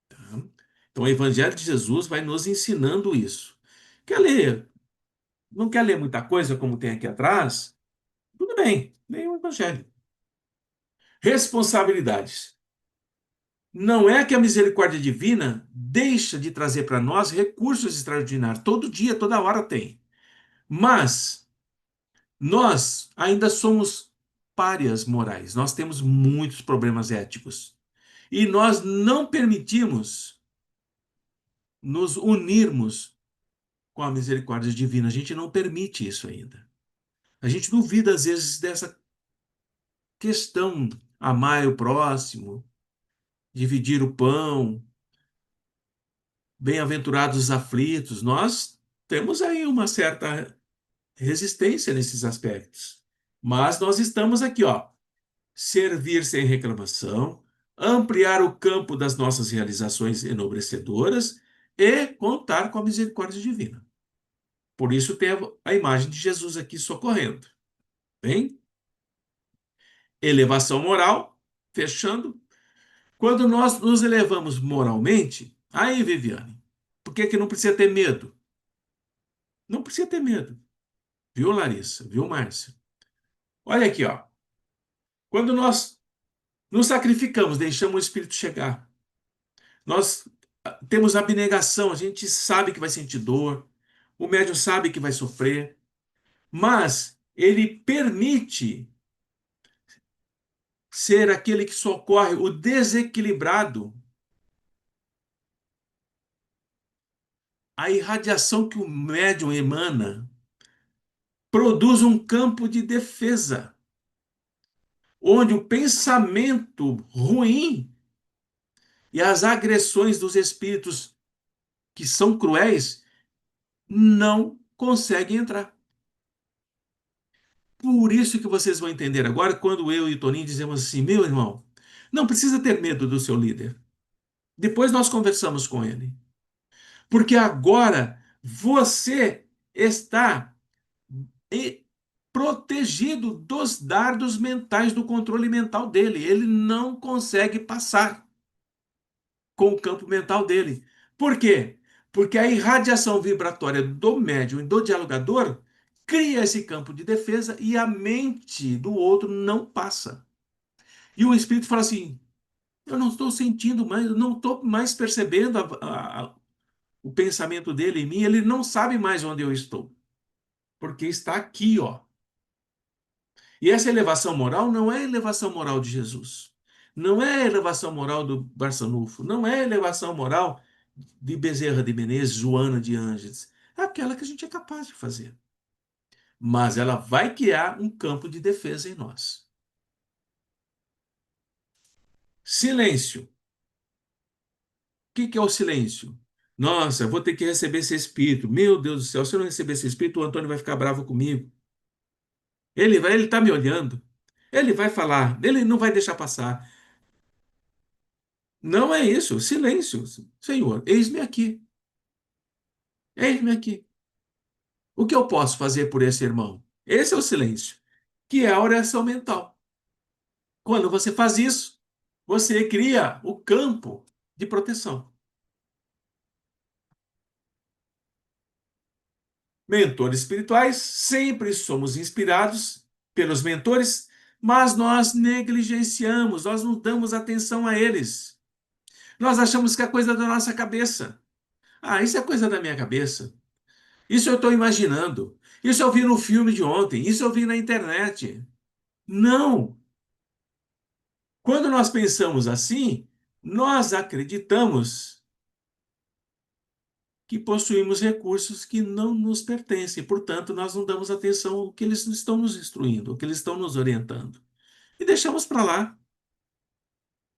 Tá? Então, o Evangelho de Jesus vai nos ensinando isso. Quer ler? Não quer ler muita coisa, como tem aqui atrás? Tudo bem, leia o Evangelho. Responsabilidades. Não é que a misericórdia divina deixa de trazer para nós recursos extraordinários. Todo dia, toda hora tem. Mas nós ainda somos párias morais. Nós temos muitos problemas éticos. E nós não permitimos nos unirmos com a misericórdia divina. A gente não permite isso ainda. A gente duvida, às vezes, dessa questão: amar o próximo, dividir o pão, bem-aventurados os aflitos. Nós temos aí uma certa resistência nesses aspectos. Mas nós estamos aqui, ó, servir sem reclamação, ampliar o campo das nossas realizações enobrecedoras e contar com a misericórdia divina. Por isso tem a imagem de Jesus aqui socorrendo. Bem? Elevação moral, fechando. Quando nós nos elevamos moralmente, aí, Viviane, por que que não precisa ter medo? Não precisa ter medo. Viu, Larissa? Viu, Márcio? Olha aqui, ó. Quando nós nos sacrificamos, deixamos o Espírito chegar. Nós temos abnegação, a gente sabe que vai sentir dor, o médium sabe que vai sofrer, mas ele permite ser aquele que socorre o desequilibrado. A irradiação que o médium emana produz um campo de defesa, onde o pensamento ruim e as agressões dos espíritos que são cruéis não conseguem entrar. Por isso que vocês vão entender agora quando eu e o Toninho dizemos assim: meu irmão, não precisa ter medo do seu líder. Depois nós conversamos com ele. Porque agora você está protegido dos dardos mentais, do controle mental dele. Ele não consegue passar com o campo mental dele. Por quê? Porque a irradiação vibratória do médium e do dialogador cria esse campo de defesa e a mente do outro não passa. E o espírito fala assim: eu não estou sentindo mais, eu não estou mais percebendo o pensamento dele em mim, ele não sabe mais onde eu estou, porque está aqui, ó. E essa elevação moral não é a elevação moral de Jesus. Não é a elevação moral do Barçanufo. Não é a elevação moral de Bezerra de Menezes, Joana de Ângeles. É aquela que a gente é capaz de fazer. Mas ela vai criar um campo de defesa em nós. Silêncio. O que é o silêncio? Nossa, eu vou ter que receber esse espírito. Meu Deus do céu, se eu não receber esse espírito, o Antônio vai ficar bravo comigo. Ele está me olhando. Ele vai falar, ele não vai deixar passar. Não é isso, silêncio. Senhor, eis-me aqui. Eis-me aqui. O que eu posso fazer por esse irmão? Esse é o silêncio, que é a oração mental. Quando você faz isso, você cria o campo de proteção. Mentores espirituais, sempre somos inspirados pelos mentores, mas nós negligenciamos, nós não damos atenção a eles. Nós achamos que é coisa da nossa cabeça. Ah, isso é coisa da minha cabeça. Isso eu estou imaginando. Isso eu vi no filme de ontem. Isso eu vi na internet. Não! Quando nós pensamos assim, nós acreditamos que possuímos recursos que não nos pertencem. Portanto, nós não damos atenção ao que eles estão nos instruindo, ao que eles estão nos orientando. E deixamos para lá.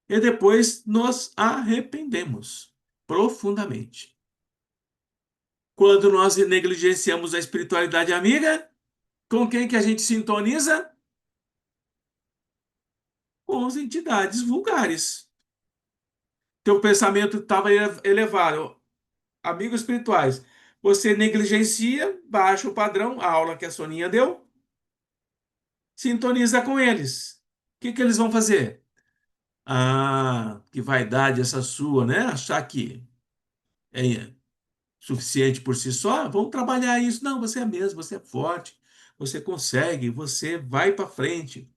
E depois nos arrependemos profundamente. Quando nós negligenciamos a espiritualidade amiga, Com quem que a gente sintoniza? Com as entidades vulgares. Teu pensamento estava elevado. Amigos espirituais, você negligencia, baixa o padrão, a aula que a Soninha deu, sintoniza com eles. O que que eles vão fazer? Ah, que vaidade essa sua, né? Achar que é suficiente por si só, vamos trabalhar isso. Não, você é mesmo, você é forte, você consegue, você vai para frente,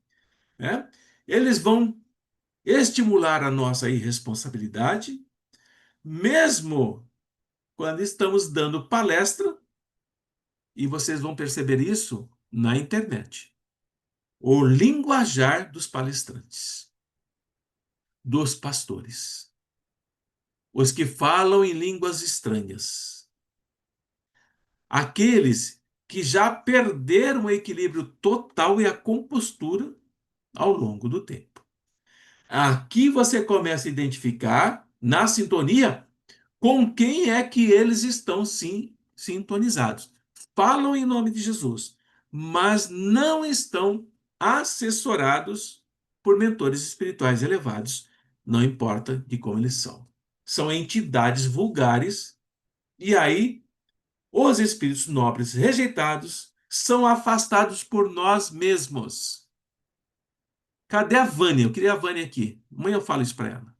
né? Eles vão estimular a nossa irresponsabilidade, mesmo quando estamos dando palestra, e vocês vão perceber isso na internet. O linguajar dos palestrantes, dos pastores, os que falam em línguas estranhas, aqueles que já perderam o equilíbrio total e a compostura ao longo do tempo. Aqui você começa a identificar, na sintonia, com quem é que eles estão sim sintonizados. Falam em nome de Jesus, mas não estão assessorados por mentores espirituais elevados, não importa de como eles são. São entidades vulgares, e aí os espíritos nobres rejeitados são afastados por nós mesmos. Cadê a Vânia? Eu queria a Vânia aqui. Amanhã eu falo isso para ela.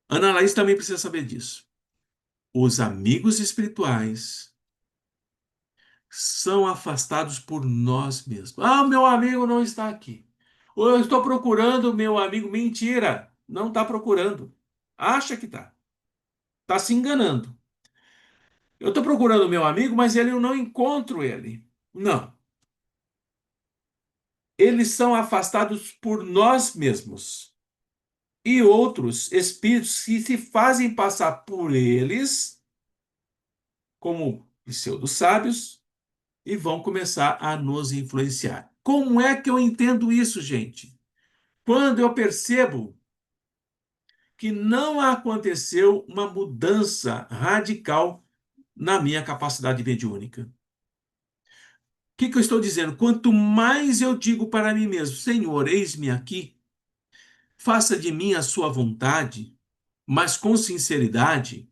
Ana Laís também precisa saber disso. Os amigos espirituais são afastados por nós mesmos. Ah, meu amigo não está aqui. Ou eu estou procurando meu amigo. Mentira, não está procurando. Acha que está. Está se enganando. Eu estou procurando meu amigo, mas eu não encontro ele. Não. Eles são afastados por nós mesmos. E outros espíritos que se fazem passar por eles como pseudo-sábios e vão começar a nos influenciar. Como é que eu entendo isso, gente? Quando eu percebo que não aconteceu uma mudança radical na minha capacidade mediúnica. O que que eu estou dizendo? Quanto mais eu digo para mim mesmo, Senhor, eis-me aqui, faça de mim a sua vontade, mas com sinceridade,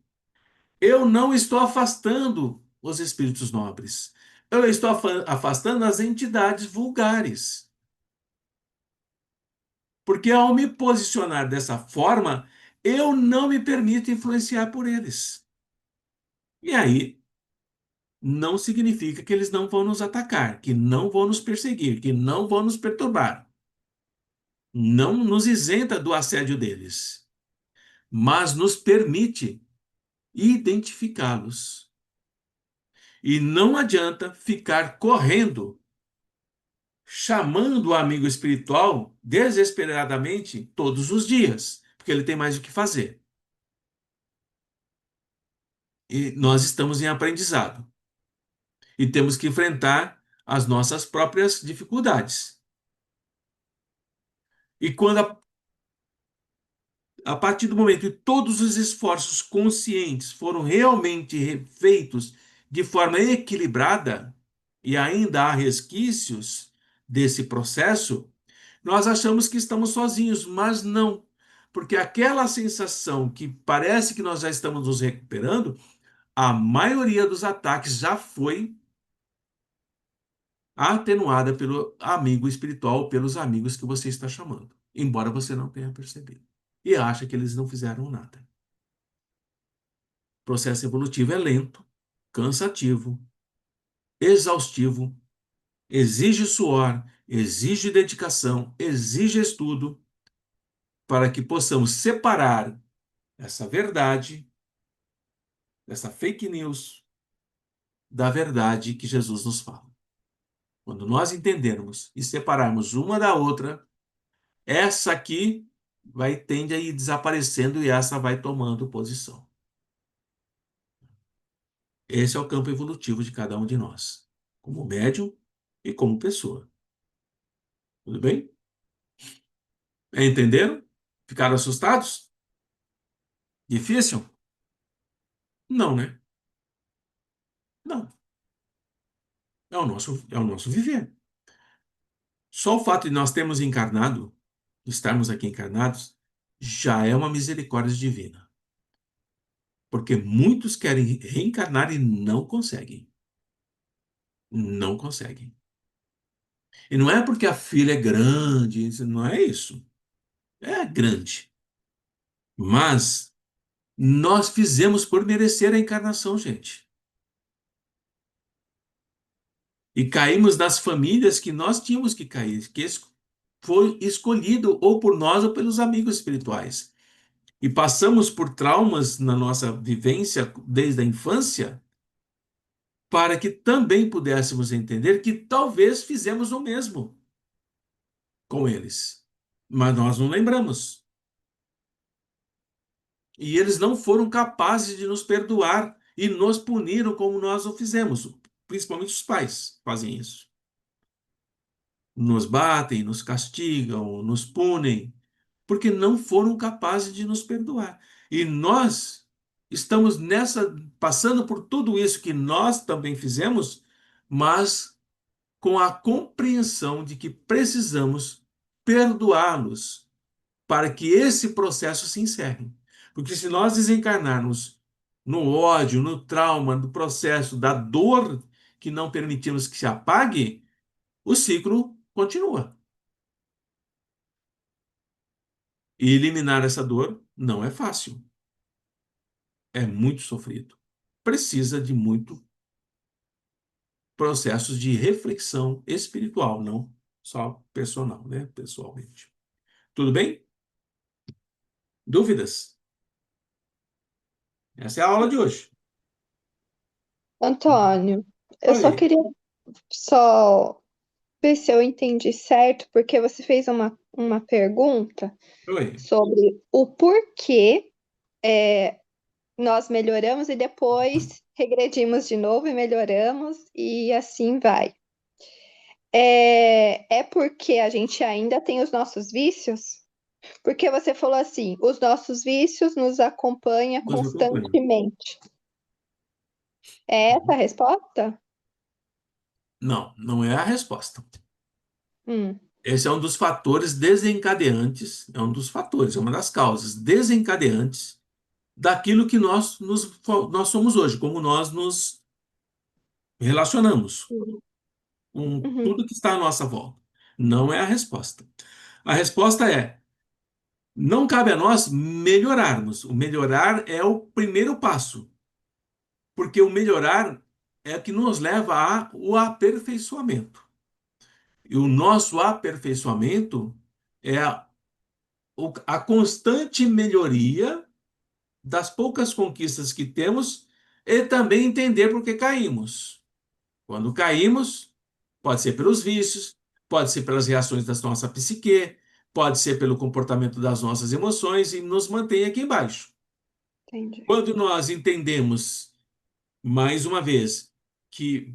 eu não estou afastando os espíritos nobres. Eu estou afastando as entidades vulgares. Porque ao me posicionar dessa forma, eu não me permito influenciar por eles. E aí, não significa que eles não vão nos atacar, que não vão nos perseguir, que não vão nos perturbar. Não nos isenta do assédio deles, mas nos permite identificá-los. E não adianta ficar correndo, chamando o amigo espiritual desesperadamente todos os dias, porque ele tem mais o que fazer. E nós estamos em aprendizado e temos que enfrentar as nossas próprias dificuldades. E quando a partir do momento que todos os esforços conscientes foram realmente feitos de forma equilibrada, e ainda há resquícios desse processo, nós achamos que estamos sozinhos, mas não. Porque aquela sensação que parece que nós já estamos nos recuperando, a maioria dos ataques já foi atenuada pelo amigo espiritual, pelos amigos que você está chamando, embora você não tenha percebido. E acha que eles não fizeram nada. O processo evolutivo é lento, cansativo, exaustivo, exige suor, exige dedicação, exige estudo para que possamos separar essa verdade, essa fake news, da verdade que Jesus nos fala. Quando nós entendermos e separarmos uma da outra, essa aqui tende a ir desaparecendo e essa vai tomando posição. Esse é o campo evolutivo de cada um de nós, como médium e como pessoa. Tudo bem? Entenderam? Ficaram assustados? Difícil? Não, né? Não. é o nosso viver. Só o fato de nós termos encarnado, estarmos aqui encarnados, já é uma misericórdia divina. Porque muitos querem reencarnar e não conseguem. Não conseguem. E não é porque a filha é grande, não é isso. É grande. Mas nós fizemos por merecer a encarnação, gente. E caímos nas famílias que nós tínhamos que cair, que foi escolhido ou por nós ou pelos amigos espirituais. E passamos por traumas na nossa vivência desde a infância, para que também pudéssemos entender que talvez fizemos o mesmo com eles. Mas nós não lembramos. E eles não foram capazes de nos perdoar e nos puniram como nós o fizemos. Principalmente os pais fazem isso. Nos batem, nos castigam, nos punem, porque não foram capazes de nos perdoar. E nós estamos passando por tudo isso que nós também fizemos, mas com a compreensão de que precisamos perdoá-los para que esse processo se encerre. Porque se nós desencarnarmos no ódio, no trauma, no processo da dor que não permitimos que se apague, o ciclo continua. E eliminar essa dor não é fácil. É muito sofrido. Precisa de muito processos de reflexão espiritual, não só personal, né? Pessoalmente. Tudo bem? Dúvidas? Essa é a aula de hoje. Antônio, eu só Oi, queria só ver se eu entendi certo, porque você fez uma pergunta oi. sobre o porquê nós melhoramos e depois regredimos de novo e melhoramos e assim vai. É porque a gente ainda tem os nossos vícios? Porque você falou assim, os nossos vícios nos acompanham Nos acompanha. constantemente. É essa a resposta? Não, não é a resposta. Hum, Esse é um dos fatores desencadeantes, é um dos fatores, é uma das causas desencadeantes daquilo que nós somos hoje, como nós nos relacionamos com uhum, tudo que está à nossa volta. Não é a resposta. A resposta é: não cabe a nós melhorarmos. O melhorar é o primeiro passo, porque o melhorar é o que nos leva ao aperfeiçoamento. E o nosso aperfeiçoamento é a constante melhoria das poucas conquistas que temos e também entender por que caímos. Quando caímos, pode ser pelos vícios, pode ser pelas reações da nossa psique, pode ser pelo comportamento das nossas emoções e nos mantém aqui embaixo. entendi. Quando nós entendemos, mais uma vez, que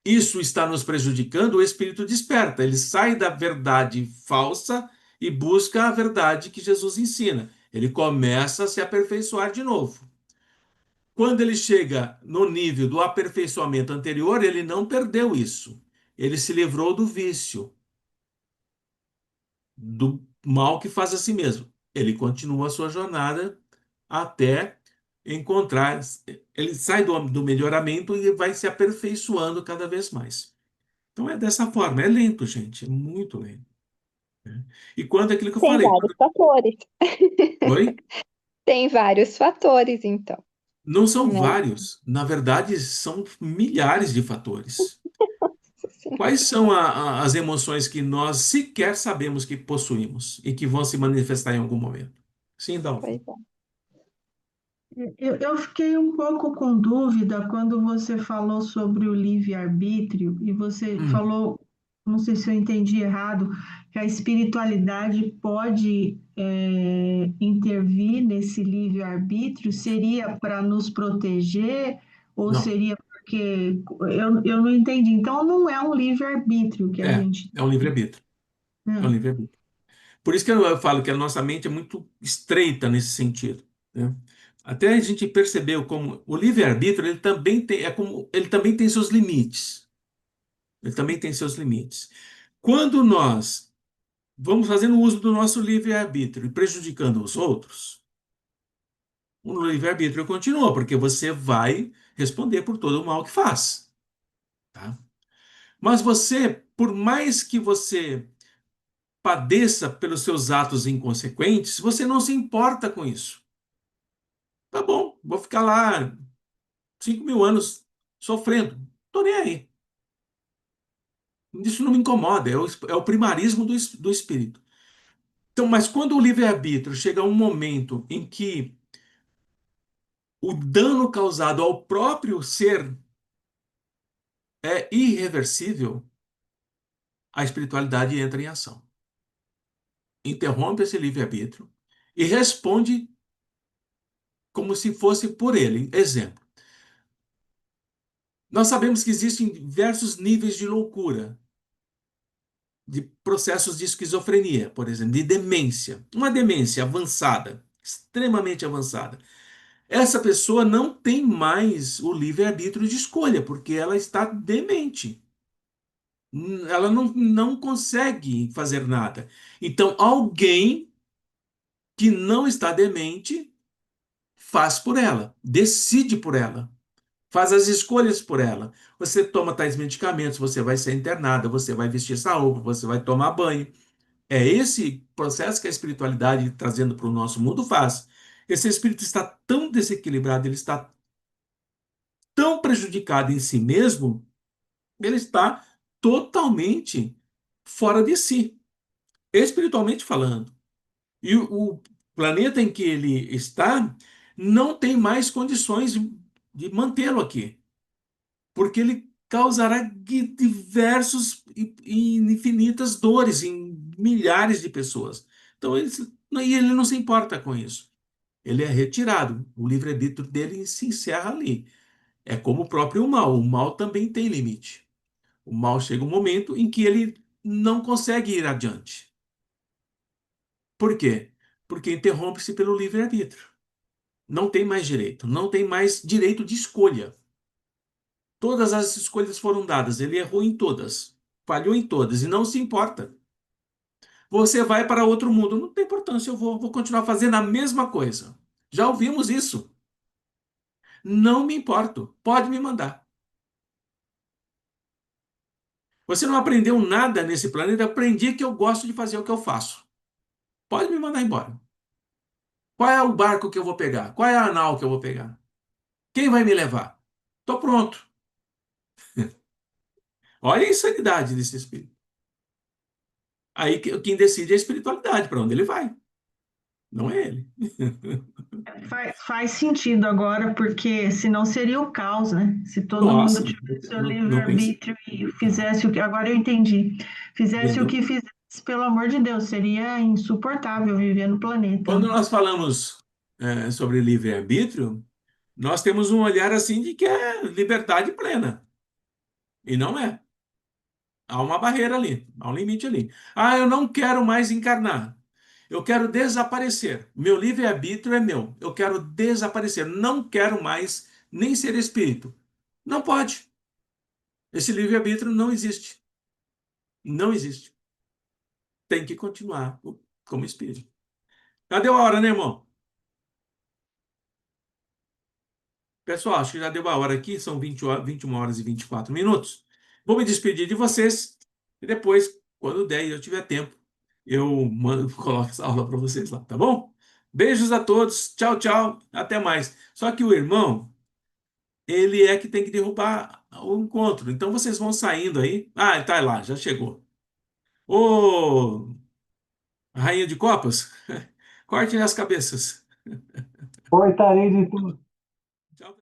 isso está nos prejudicando, o espírito desperta, ele sai da verdade falsa e busca a verdade que Jesus ensina. Ele começa a se aperfeiçoar de novo. Quando ele chega no nível do aperfeiçoamento anterior, ele não perdeu isso. Ele se livrou do vício, do mal que faz a si mesmo. Ele continua a sua jornada até encontrar. Ele sai do melhoramento e vai se aperfeiçoando cada vez mais. Então é dessa forma. É lento, gente. É muito lento. Né? E quando é aquilo que eu Tem falei. vários fatores. Oi? Tem vários fatores, então, Não são né? vários. Na verdade, são milhares de fatores. Sim, Quais são as emoções que nós sequer sabemos que possuímos e que vão se manifestar em algum momento? Sim, Dalva. pois é. Eu fiquei um pouco com dúvida quando você falou sobre o livre-arbítrio e você Hum, falou, não sei se eu entendi errado, que a espiritualidade pode intervir nesse livre-arbítrio. Seria para nos proteger ou não. seria porque eu não entendi. Então, não é um livre-arbítrio que a É, gente é um livre-arbítrio. É um tem. livre-arbítrio. Por isso que eu falo que a nossa mente é muito estreita nesse sentido, né? Até a gente percebeu como o livre-arbítrio ele também tem, é como, ele também tem seus limites. Ele também tem seus limites. Quando nós vamos fazendo uso do nosso livre-arbítrio e prejudicando os outros, o livre-arbítrio continua, porque você vai responder por todo o mal que faz, tá? Mas você, por mais que você padeça pelos seus atos inconsequentes, você não se importa com isso. Tá bom, vou ficar lá 5.000 anos sofrendo. Tô nem aí. Isso não me incomoda, é o primarismo do espírito. Então, mas quando o livre-arbítrio chega a um momento em que o dano causado ao próprio ser é irreversível, a espiritualidade entra em ação. Interrompe esse livre-arbítrio e responde como se fosse por ele. Exemplo. Nós sabemos que existem diversos níveis de loucura, de processos de esquizofrenia, por exemplo, de demência. Uma demência avançada, extremamente avançada. Essa pessoa não tem mais o livre-arbítrio de escolha, porque ela está demente. Ela não consegue fazer nada. Então, alguém que não está demente faz por ela, decide por ela, faz as escolhas por ela. Você toma tais medicamentos, você vai ser internada, você vai vestir essa roupa, você vai tomar banho. É esse processo que a espiritualidade trazendo para o nosso mundo faz. Esse espírito está tão desequilibrado, ele está tão prejudicado em si mesmo, ele está totalmente fora de si, espiritualmente falando. E o planeta em que ele está não tem mais condições de mantê-lo aqui, porque ele causará diversos e infinitas dores em milhares de pessoas. Então, e ele não se importa com isso. Ele é retirado. O livre-arbítrio dele se encerra ali. É como o próprio mal. O mal também tem limite. O mal chega um momento em que ele não consegue ir adiante. Por quê? Porque interrompe-se pelo livre-arbítrio. Não tem mais direito. Não tem mais direito de escolha. Todas as escolhas foram dadas. Ele errou em todas. Falhou em todas. E não se importa. Você vai para outro mundo. Não tem importância. Eu vou continuar fazendo a mesma coisa. Já ouvimos isso. Não me importo. Pode me mandar. Você não aprendeu nada nesse planeta. Aprendi que eu gosto de fazer o que eu faço. Pode me mandar embora. Qual é o barco que eu vou pegar? Qual é a nau que eu vou pegar? Quem vai me levar? Estou pronto. Olha a insanidade desse espírito. Aí quem decide é a espiritualidade, para onde ele vai. Não é ele. Faz sentido agora, porque senão seria o caos, né? Se todo mundo Nossa, tivesse o não pense. livre-arbítrio e fizesse o que. Agora eu entendi. Fizesse o Entendeu? que fizesse, pelo amor de Deus, seria insuportável viver no planeta, Quando né? nós falamos sobre livre-arbítrio, nós temos um olhar assim de que é liberdade plena. E não é. Há uma barreira ali, há um limite ali. Ah, eu não quero mais encarnar. Eu quero desaparecer. Meu livre-arbítrio é meu. Eu quero desaparecer. Não quero mais nem ser espírito. Não pode. Esse livre-arbítrio não existe. Não existe. Tem que continuar como espírito. Já deu a hora, né, irmão? Pessoal, acho que já deu a hora aqui. São 21 horas e 24 minutos. Vou me despedir de vocês. E depois, quando der e eu tiver tempo, eu mando, coloco essa aula para vocês lá, tá bom? Beijos a todos. Tchau, tchau. Até mais. Só que o irmão, ele é que tem que derrubar o encontro. Então vocês vão saindo aí. Ah, ele tá lá, já chegou. Ô, Rainha de Copas, cortem as cabeças. Portaria de tudo.